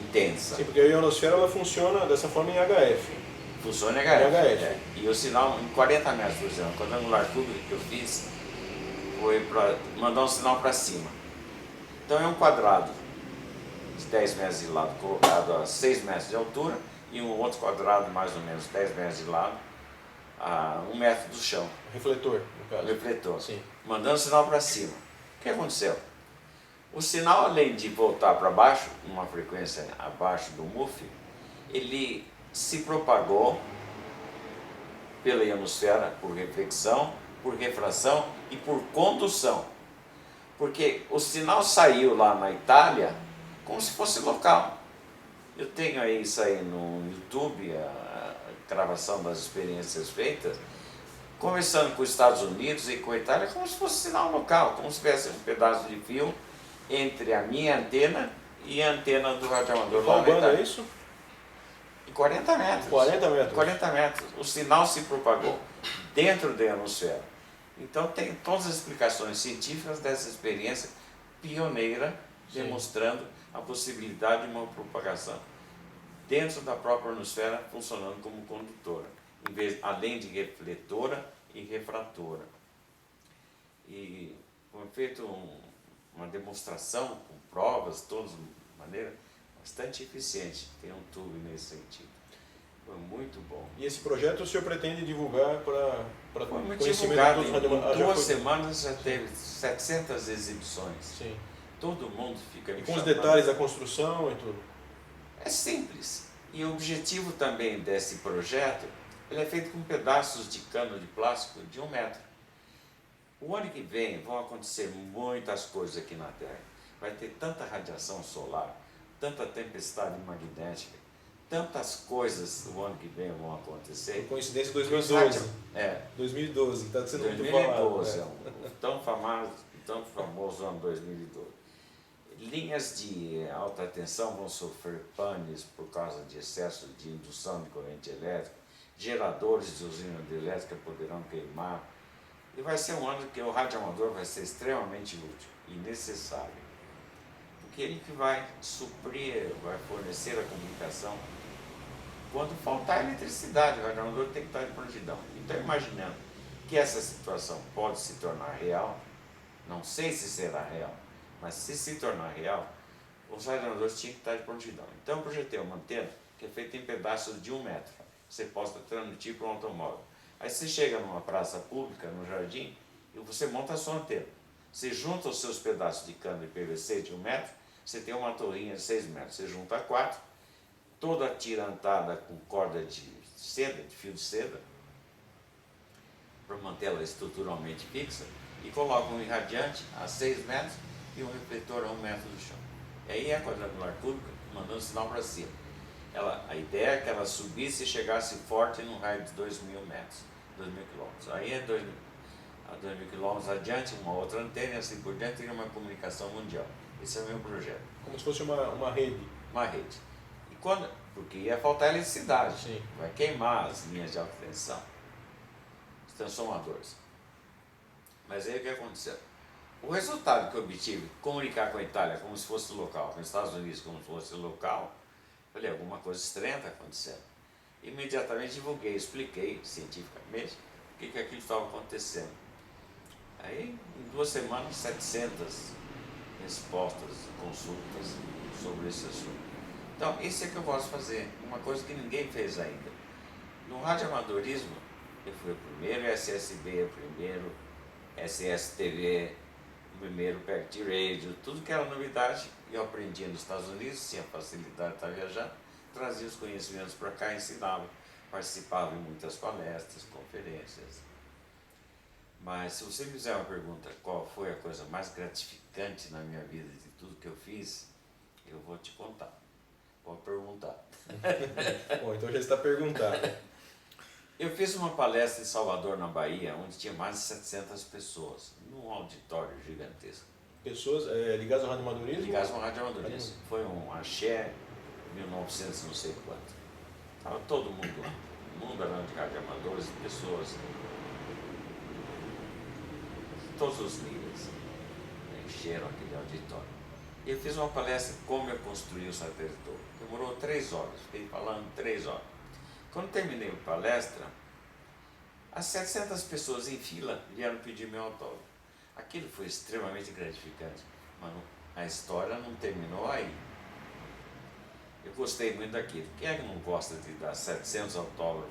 intensa. Sim, porque a ionosfera ela funciona dessa forma em HF. Funciona em HF. E o sinal em 40 metros por exemplo, o quadrangular cúbico que eu fiz foi para mandar um sinal para cima. Então é um quadrado de 10 metros de lado colocado a 6 metros de altura e um outro quadrado mais ou menos 10 metros de lado a 1 metro do chão. Refletor, no caso. Refletor. Sim. Mandando o sinal para cima. O que aconteceu? O sinal, além de voltar para baixo, numa frequência abaixo do MUF, ele se propagou pela ionosfera por reflexão, por refração e por condução. Porque o sinal saiu lá na Itália como se fosse local. Eu tenho aí isso aí no YouTube, a gravação das experiências feitas, conversando com os Estados Unidos e com a Itália como se fosse sinal local, como se tivesse um pedaço de fio entre a minha antena e a antena do radioamador. Qual banda é isso? 40 metros. 40 metros. 40 metros. O sinal se propagou dentro da ionosfera. Então tem todas as explicações científicas dessa experiência pioneira, Sim. demonstrando a possibilidade de uma propagação dentro da própria ionosfera, funcionando como condutora, além de refletora e refratora. E foi feito uma demonstração com provas, todas de maneira bastante eficiente. Tem um tubo nesse sentido. Foi muito bom. E esse projeto o senhor pretende divulgar para Foi muito conhecimento divulgado. de todos os Em 2 semanas já teve 700 exibições. Sim. Todo mundo fica me E com os chamando. detalhes da construção e tudo. É simples. E o objetivo também desse projeto Ele é feito com pedaços de cano de plástico de 1 metro. O ano que vem vão acontecer muitas coisas aqui na Terra. Vai ter tanta radiação solar, tanta tempestade magnética, tantas coisas o ano que vem vão acontecer. Por coincidência, 2012. 2012, está sendo muito falado. 2012 é um tão famoso ano 2012. Linhas de alta tensão vão sofrer panes por causa de excesso de indução de corrente elétrica, geradores de usina hidrelétrica poderão queimar, e vai ser um ano que o radioamador vai ser extremamente útil e necessário, porque ele que vai suprir, vai fornecer a comunicação quando faltar eletricidade. O radioamador tem que estar de prontidão. Então, imaginando que essa situação pode se tornar real, não sei se será real, mas se tornar real, os radioamadores tinham que estar de prontidão. Então eu projetei uma antena que é feita em pedaços de 1 metro. Você possa transmitir para um automóvel. Aí você chega numa praça pública, no jardim, e você monta a sua antena. Você junta os seus pedaços de cano de PVC de 1 metro, você tem uma torrinha de 6 metros. Você junta 4, toda atirantada com corda de seda, de fio de seda, para mantê-la estruturalmente fixa, e coloca um irradiante a 6 metros e um refletor a 1 metro do chão. E aí é a quadrangular cúbica mandando sinal para cima. A ideia é que ela subisse e chegasse forte num raio de 2.000 metros, 2.000 quilômetros. Aí é 2.000 quilômetros adiante, uma outra antena e assim por diante, e uma comunicação mundial. Esse é o meu projeto. Como se fosse uma rede. Uma rede. E porque ia faltar eletricidade. Sim. Vai queimar as linhas de alta tensão, os transformadores. Mas aí o que aconteceu? O resultado que eu obtive, comunicar com a Itália como se fosse local, com os Estados Unidos como se fosse local, falei, alguma coisa estranha está acontecendo. Imediatamente divulguei, expliquei cientificamente o que aquilo estava acontecendo. Aí, em 2 semanas, 700 respostas, consultas sobre esse assunto. Então, isso é que eu gosto de fazer, uma coisa que ninguém fez ainda. No radioamadorismo, eu fui o primeiro, SSB o primeiro, SSTV o primeiro, PECT Radio, tudo que era novidade, eu aprendia nos Estados Unidos, tinha facilidade para viajar, trazia os conhecimentos para cá e ensinava, participava em muitas palestras, conferências. Mas se você me fizer uma pergunta, qual foi a coisa mais gratificante na minha vida de tudo que eu fiz, eu vou te contar. Pode perguntar. Bom, então já está perguntado. Eu fiz uma palestra em Salvador, na Bahia, onde tinha mais de 700 pessoas, num auditório gigantesco. Pessoas ligadas ao radioamadorismo? Ligadas ao radioamadorismo. Foi um axé, 1900 não sei quanto. Estava todo mundo lá. O mundo era de radioamadores e pessoas de todos os níveis. Encheram aquele auditório. E eu fiz uma palestra como eu construí o satélite todo. Demorou 3 horas, fiquei falando 3 horas. Quando terminei a palestra, as 700 pessoas em fila vieram pedir meu autógrafo. Aquilo foi extremamente gratificante, mas a história não terminou aí. Eu gostei muito daquilo. Quem é que não gosta de dar 700 autógrafos,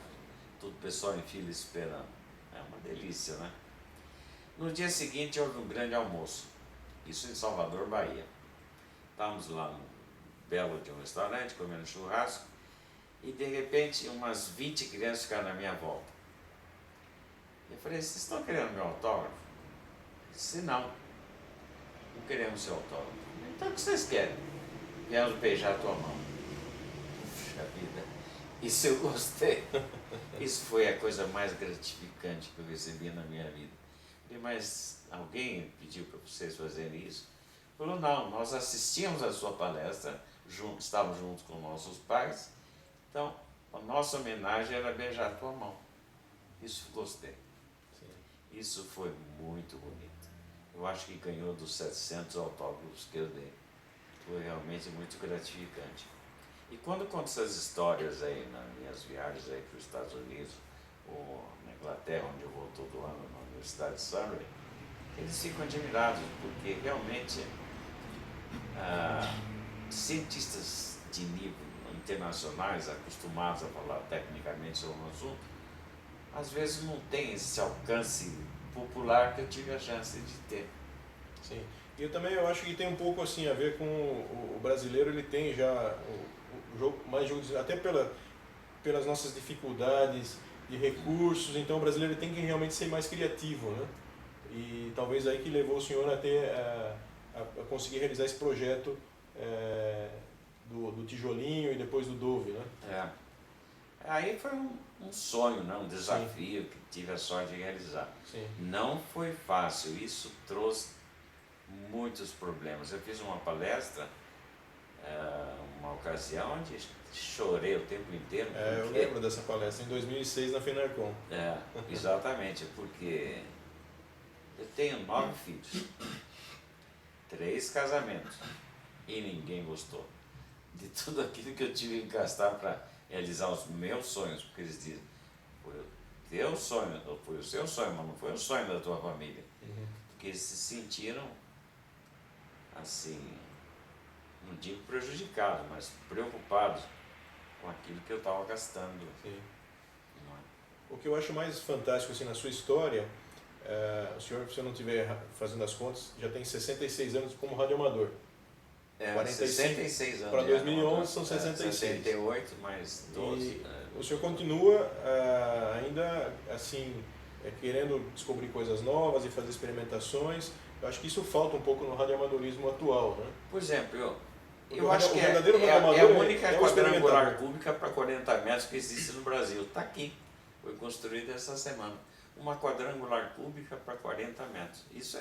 todo o pessoal em fila esperando? É uma delícia, né? No dia seguinte houve um grande almoço, isso em Salvador, Bahia. Estávamos lá no belo de um restaurante, comendo churrasco, e de repente umas 20 crianças ficaram na minha volta. Eu falei, vocês estão querendo meu autógrafo? Eu disse, não queremos seu autógrafo. Então o que vocês querem? Viemos beijar a tua mão. Puxa vida, isso eu gostei. Isso foi a coisa mais gratificante que eu recebi na minha vida. Eu falei, mas alguém pediu para vocês fazerem isso? Falou, não, nós assistimos a sua palestra, estávamos juntos com nossos pais, então a nossa homenagem era beijar a tua mão. Isso gostei. Sim. Isso foi muito bonito. Eu acho que ganhou dos 700 autógrafos que eu dei. Foi realmente muito gratificante. E quando eu conto essas histórias aí nas minhas viagens aí para os Estados Unidos, ou na Inglaterra, onde eu vou todo ano, na Universidade de Surrey, eles ficam admirados, porque realmente cientistas de nível internacionais, acostumados a falar tecnicamente sobre um assunto, às vezes não tem esse alcance popular que eu tive a chance de ter. Sim. E eu acho que tem um pouco assim a ver com o brasileiro, ele tem já o jogo mais jogo, até pelas nossas dificuldades de recursos, então o brasileiro tem que realmente ser mais criativo, né? E talvez aí que levou o senhor a ter a conseguir realizar esse projeto do tijolinho e depois do Dove, né? Aí foi um sonho, né? Um desafio que tive a sorte de realizar. Sim. Não foi fácil, isso trouxe muitos problemas. Eu fiz uma palestra, uma ocasião onde chorei o tempo inteiro. Eu lembro dessa palestra, em 2006 na Fenarcom. Exatamente, porque eu tenho 9 filhos, 3 casamentos e ninguém gostou de tudo aquilo que eu tive que gastar para realizar os meus sonhos, porque eles dizem, foi o teu sonho, ou foi o seu sonho, mas não foi o sonho da tua família. Porque eles se sentiram, assim, não digo prejudicados, mas preocupados com aquilo que eu estava gastando. Sim. O que eu acho mais fantástico assim, na sua história, o senhor, se eu não estiver fazendo as contas, já tem 66 anos como radioamador. 66 anos. Para 2011 são 66. 68 mais 12. E o senhor continua ainda assim, querendo descobrir coisas novas e fazer experimentações. Eu acho que isso falta um pouco no radioamadorismo atual, né? Por exemplo, eu acho que é radioamador a única um quadrangular cúbica para 40 metros que existe no Brasil. Está aqui. Foi construída essa semana. Uma quadrangular cúbica para 40 metros. Isso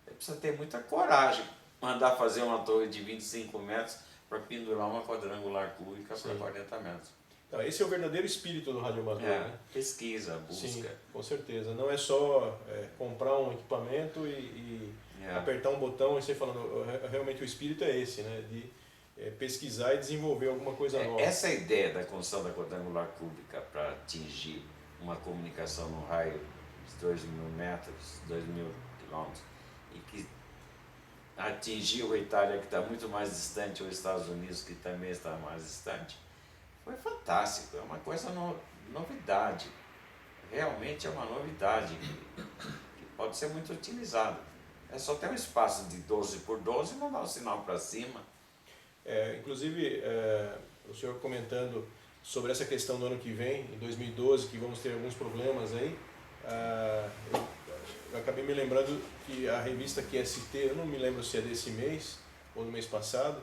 precisa ter muita coragem. Mandar fazer uma torre de 25 metros para pendurar uma quadrangular cúbica para 40 metros. Então, esse é o verdadeiro espírito do radioamador, né? Pesquisa, busca. Sim, com certeza. Não é só comprar um equipamento e apertar um botão e você falando, realmente o espírito é esse, né? De pesquisar e desenvolver alguma coisa nova. Essa ideia da construção da quadrangular cúbica para atingir uma comunicação no raio de 2.000 metros, 2.000 quilômetros, e que atingiu a Itália, que está muito mais distante, ou os Estados Unidos, que também está mais distante, foi fantástico. É uma coisa novidade. Realmente é uma novidade que pode ser muito utilizada. É só ter um espaço de 12 por 12 e mandar o sinal para cima. Inclusive, o senhor comentando sobre essa questão do ano que vem, em 2012, que vamos ter alguns problemas aí, eu acabei me lembrando que a revista QST, eu não me lembro se é desse mês ou do mês passado,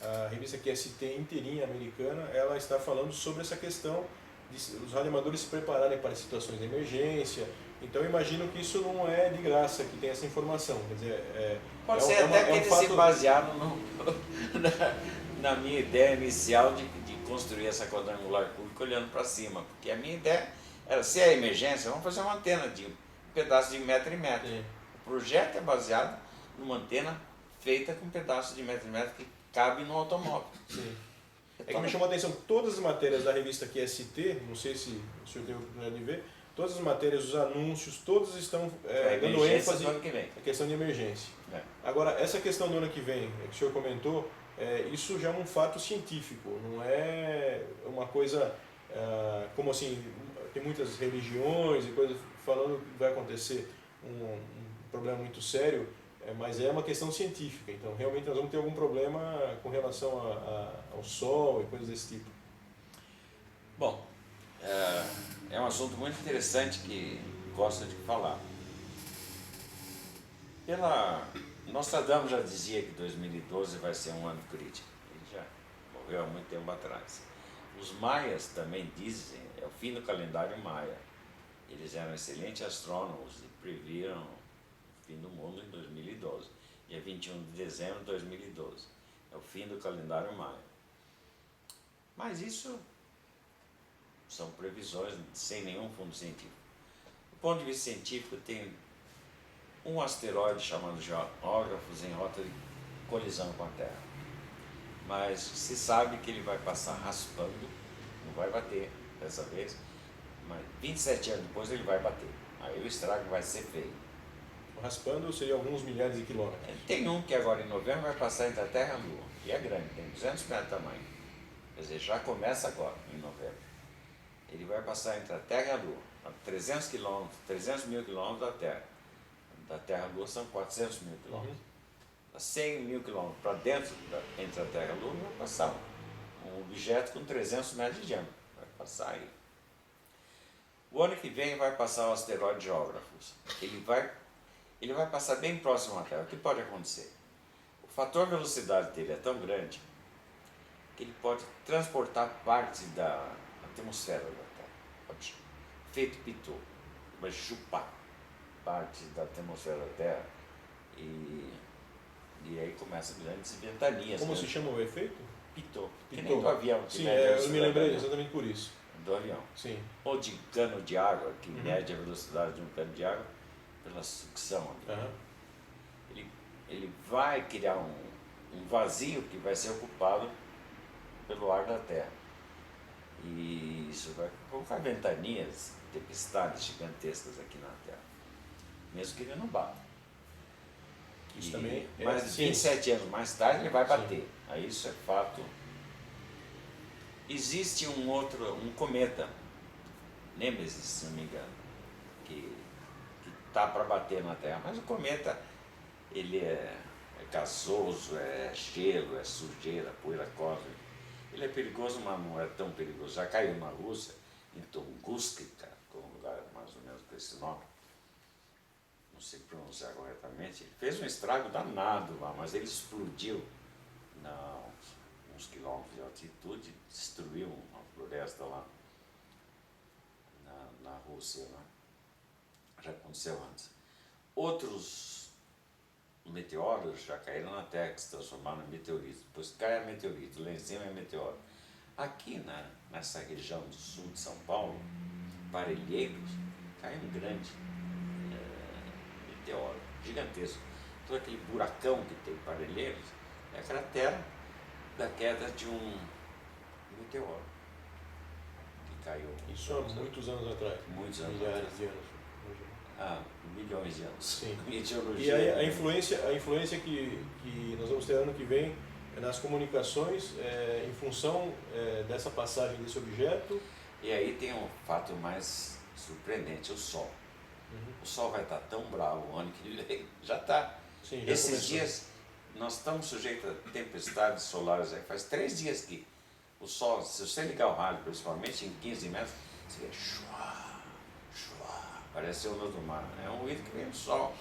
a revista QST inteirinha americana, ela está falando sobre essa questão de os radioamadores se prepararem para situações de emergência. Então eu imagino que isso não é de graça, que tem essa informação. Quer dizer, pode ser até que eles se basearam na minha ideia inicial de construir essa quadrangular cúbica olhando para cima. Porque a minha ideia era, se é emergência, vamos fazer uma antena de um pedaço de metro em metro. Sim. O projeto é baseado numa antena feita com um pedaço de metro em metro que cabe no automóvel. Sim. É que me chamou a atenção todas as matérias da revista QST, não sei se o senhor teve a oportunidade de ver, todas as matérias, os anúncios, todos estão dando ênfase na questão de emergência. Agora, essa questão do ano que vem, que o senhor comentou, isso já é um fato científico, não é uma coisa como assim, tem muitas religiões e coisas falando que vai acontecer um problema muito sério, mas é uma questão científica, então realmente nós vamos ter algum problema com relação ao Sol e coisas desse tipo. Bom, é um assunto muito interessante que gosto de falar. Nostradamus já dizia que 2012 vai ser um ano crítico, ele já morreu há muito tempo atrás. Os maias também dizem, é o fim do calendário maia. Eles eram excelentes astrônomos e previram o fim do mundo em 2012. Dia 21 de dezembro de 2012. É o fim do calendário maia. Mas isso são previsões sem nenhum fundo científico. Do ponto de vista científico, tem um asteroide chamado Geógrafos em rota de colisão com a Terra. Mas se sabe que ele vai passar raspando, não vai bater dessa vez, mas 27 anos depois ele vai bater. Aí o estrago vai ser feio. Raspando seria alguns milhares de quilômetros. Tem um que agora em novembro vai passar entre a Terra e a Lua, e é grande, tem 200 metros de tamanho. Quer dizer, já começa agora, em novembro. Ele vai passar entre a Terra e a Lua, a 300 mil quilômetros da Terra. Da Terra à Lua são 400 mil quilômetros. A 100 mil quilômetros para dentro, entre a Terra e a Lua, vai passar um objeto com 300 metros de diâmetro. Vai passar aí. O ano que vem vai passar o asteroide Geógrafos. Ele vai passar bem próximo à Terra. O que pode acontecer? O fator velocidade dele é tão grande que ele pode transportar parte da atmosfera da Terra. Pode, feito Pitot, vai chupar parte da atmosfera da Terra e aí começa grandes ventanias. Como se chama o efeito? Pitot. Que Pitot. nem do avião. Que Sim, mede a eu me velocidade lembrei exatamente por isso. do avião. Sim. Ou de cano de água, que mede a velocidade de um cano de água pela sucção. Aham. Ele vai criar um vazio que vai ser ocupado pelo ar da Terra. E isso vai provocar ventanias, tempestades gigantescas aqui na Terra. Mesmo que ele não bata. Isso também é mais de ciência. 27 anos mais tarde ele vai bater. Aí isso é fato. Existe um cometa, Nêmesis, se não me engano, que tá para bater na Terra. Mas o cometa, ele é gasoso, é gelo, é sujeira, poeira cósmica. Ele é perigoso, mas não é tão perigoso. Já caiu na Rússia, em Tunguska, que é um lugar mais ou menos com esse nome. Não sei pronunciar corretamente. Ele fez um estrago danado lá, mas ele explodiu uns quilômetros de altitude, destruiu uma floresta lá na Rússia. Né? Já aconteceu antes. Outros meteoros já caíram na Terra, que se transformaram em meteoritos. Depois cai meteorito, lá em cima é meteoro. Aqui nessa região do sul de São Paulo, Parelheiros, cai um grande meteoro, gigantesco. Todo aquele buracão que tem em Parelheiros é a cratera da queda de um meteoro que caiu. Isso há muitos anos atrás. Muitos anos milhares atrás. de anos. Milhões de anos. Sim. Meteorologia. E aí, a influência que nós vamos ter ano que vem é nas comunicações, em função dessa passagem desse objeto. E aí tem um fato mais surpreendente, o Sol. O Sol vai estar tão bravo o ano que vem. Já está. Sim, já Esses começou. dias nós estamos sujeitos a tempestades solares. Faz 3 dias que o Sol, se você ligar o rádio, principalmente em 15 metros, você vê chuá, chuá, parece onda do mar. É um ruído que vem do Sol.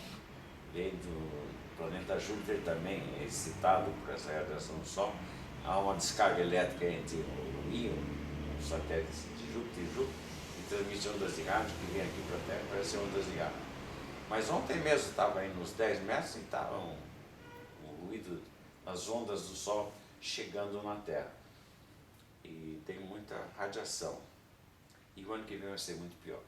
Vem do planeta Júpiter também, é excitado por essa radiação do Sol. Há uma descarga elétrica entre o Íon, os satélites de Júpiter e Júpiter, e transmite ondas de rádio que vem aqui para a Terra, parece ondas de rádio. Mas ontem mesmo estava aí nos 10 metros e estava um ruído, as ondas do Sol chegando na Terra. E tem muita radiação. E o ano que vem vai ser muito pior.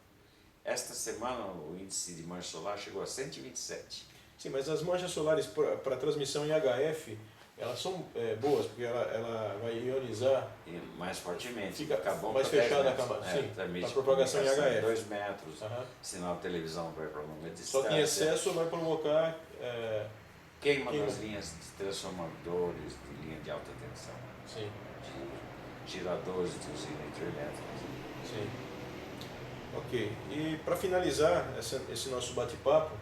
Esta semana o índice de mancha solar chegou a 127. Sim, mas as manchas solares para transmissão em HF, elas são boas, porque ela vai ionizar. E mais fortemente. Fica bom mais para 10 fechada, metros. acaba, sim, transmite para propagação em comunicação HF. 2 metros, Aham. sinal de televisão vai para longa distância. Só que em excesso vai provocar... Queima das linhas de transformadores, de linha de alta tensão, Sim, de giradores de usina hidrelétrica. sim. Ok. E para finalizar esse nosso bate-papo,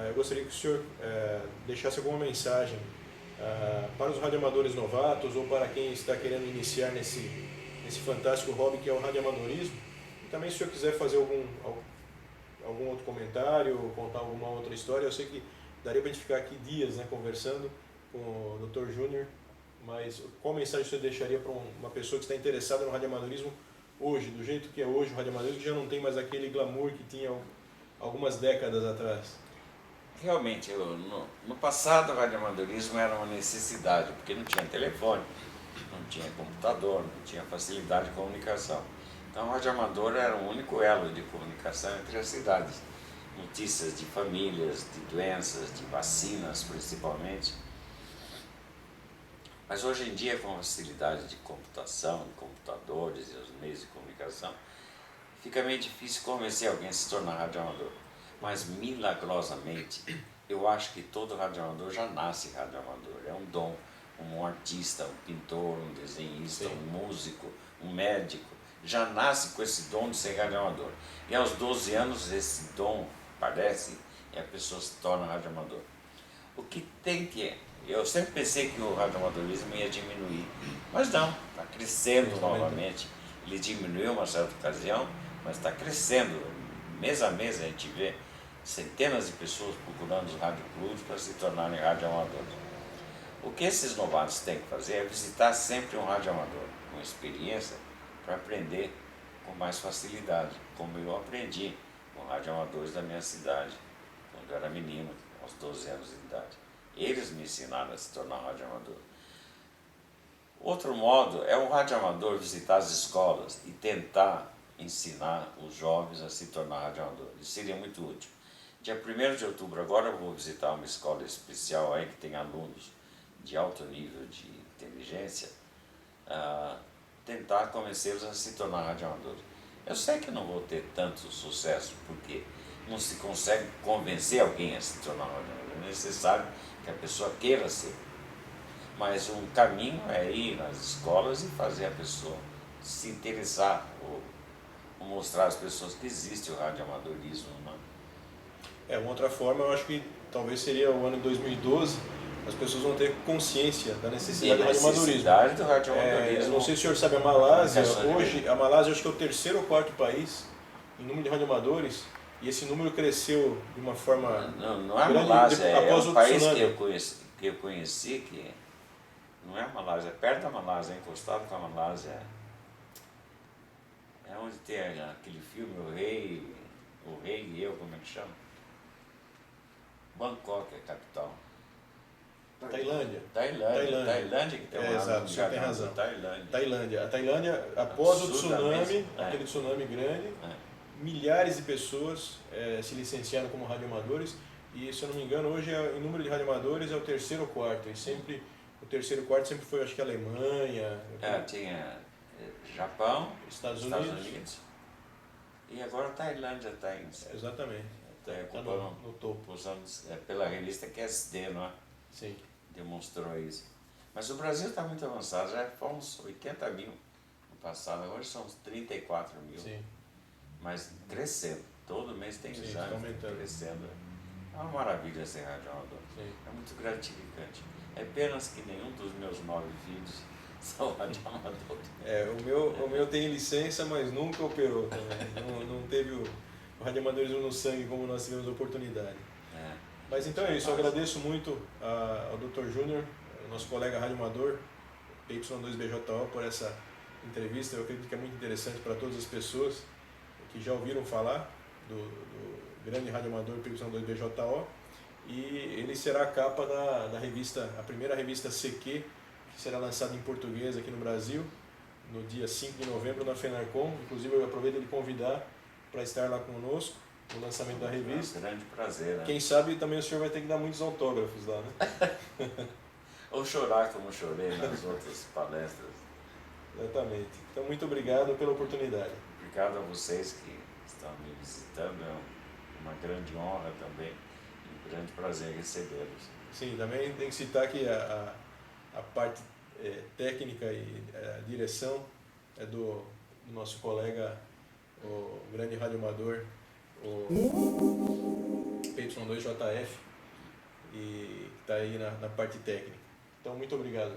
eu gostaria que o senhor deixasse alguma mensagem para os radioamadores novatos ou para quem está querendo iniciar nesse fantástico hobby que é o radioamadorismo. E também, se o senhor quiser fazer algum outro comentário, contar alguma outra história, eu sei que daria para a gente ficar aqui dias, né, conversando com o Dr. Júnior, mas qual mensagem você deixaria para uma pessoa que está interessada no radioamadorismo hoje, do jeito que é hoje o radioamadorismo, que já não tem mais aquele glamour que tinha algumas décadas atrás? Realmente, no passado o radioamadorismo era uma necessidade, porque não tinha telefone, não tinha computador, não tinha facilidade de comunicação. Então o radioamador era o único elo de comunicação entre as cidades. Notícias de famílias, de doenças, de vacinas principalmente. Mas hoje em dia, com a facilidade de computação, de computadores e os meios de comunicação, fica meio difícil convencer alguém a se tornar radioamador. Mas milagrosamente, eu acho que todo radioamador já nasce radioamador. É um dom, um artista, um pintor, um desenhista, um músico, um médico. Já nasce com esse dom de ser radioamador. E aos 12 anos esse dom aparece e a pessoa se torna radioamador. O que tem que... Eu sempre pensei que o radioamadorismo ia diminuir, mas não, está crescendo novamente. Ele diminuiu uma certa ocasião, mas está crescendo. Mês a mês a gente vê centenas de pessoas procurando os radioclubes para se tornarem radioamadores. O que esses novatos têm que fazer é visitar sempre um radioamador com experiência para aprender com mais facilidade, como eu aprendi com radioamadores da minha cidade, quando eu era menino, aos 12 anos de idade. Eles me ensinaram a se tornar radioamador. Outro modo é o radioamador visitar as escolas e tentar ensinar os jovens a se tornar radioamador. Isso seria muito útil. Dia 1º de outubro agora eu vou visitar uma escola especial aí que tem alunos de alto nível de inteligência, tentar convencê-los a se tornar radioamadores. Eu sei que não vou ter tanto sucesso, porque não se consegue convencer alguém a se tornar radioamador. É necessário que a pessoa queira ser. Mas um caminho é ir nas escolas e fazer a pessoa se interessar, ou mostrar às pessoas que existe o radioamadorismo. Uma outra forma, eu acho que talvez seria o ano de 2012, as pessoas vão ter consciência da necessidade do radioamadorismo. Eu não sei se o senhor sabe, a Malásia, hoje, a Malásia acho que é o 3º ou 4º país em número de radioamadores, e esse número cresceu de uma forma não é a Malásia, após é um país que eu conheci, que não é a Malásia, é perto da Malásia, é encostado com a Malásia. É onde tem aquele filme, O Rei e Eu, como é que chama? Bangkok é a capital. Tailândia Que tem uma exato, você tem razão. A Tailândia, após o tsunami, aquele tsunami grande, milhares de pessoas se licenciaram como radioamadores, e se eu não me engano, hoje o número de radioamadores é o 3º ou 4º, e sempre o 3º ou 4º sempre foi, acho que Alemanha. Tinha Japão, Estados Unidos. E agora a Tailândia está em... Exatamente. Está no topo. Pela revista QSD, não é? Sim. Demonstrou isso. Mas o Brasil está muito avançado, já fomos 80 mil no passado, agora são uns 34 mil. Sim. Mas crescendo, todo mês tem exame, crescendo. É uma maravilha ser radioamador. É muito gratificante. É pena que nenhum dos meus 9 filhos são radioamadores. O meu tem licença, mas nunca operou também. não teve o radioamadorismo no sangue como nós tivemos a oportunidade. Mas então é isso, eu agradeço muito ao Dr. Júnior, nosso colega radioamador, PY2BJO, por essa entrevista. Eu acredito que é muito interessante para todas as pessoas que já ouviram falar do grande radioamador PY2BJO, e ele será a capa da revista, a primeira revista CQ, que será lançada em português aqui no Brasil, no dia 5 de novembro na FENARCOM. Inclusive eu aproveito de convidar para estar lá conosco no lançamento da revista. É um grande prazer, né? Quem sabe também o senhor vai ter que dar muitos autógrafos lá, né? Ou chorar como chorei nas outras palestras. Exatamente. Então, muito obrigado pela oportunidade. Obrigado a vocês que estão me visitando. É uma grande honra também e um grande prazer recebê-los. Sim, também tem que citar que a parte técnica e a direção é do nosso colega, o grande radioamador, o PY2JF, e está aí na parte técnica. Então, muito obrigado.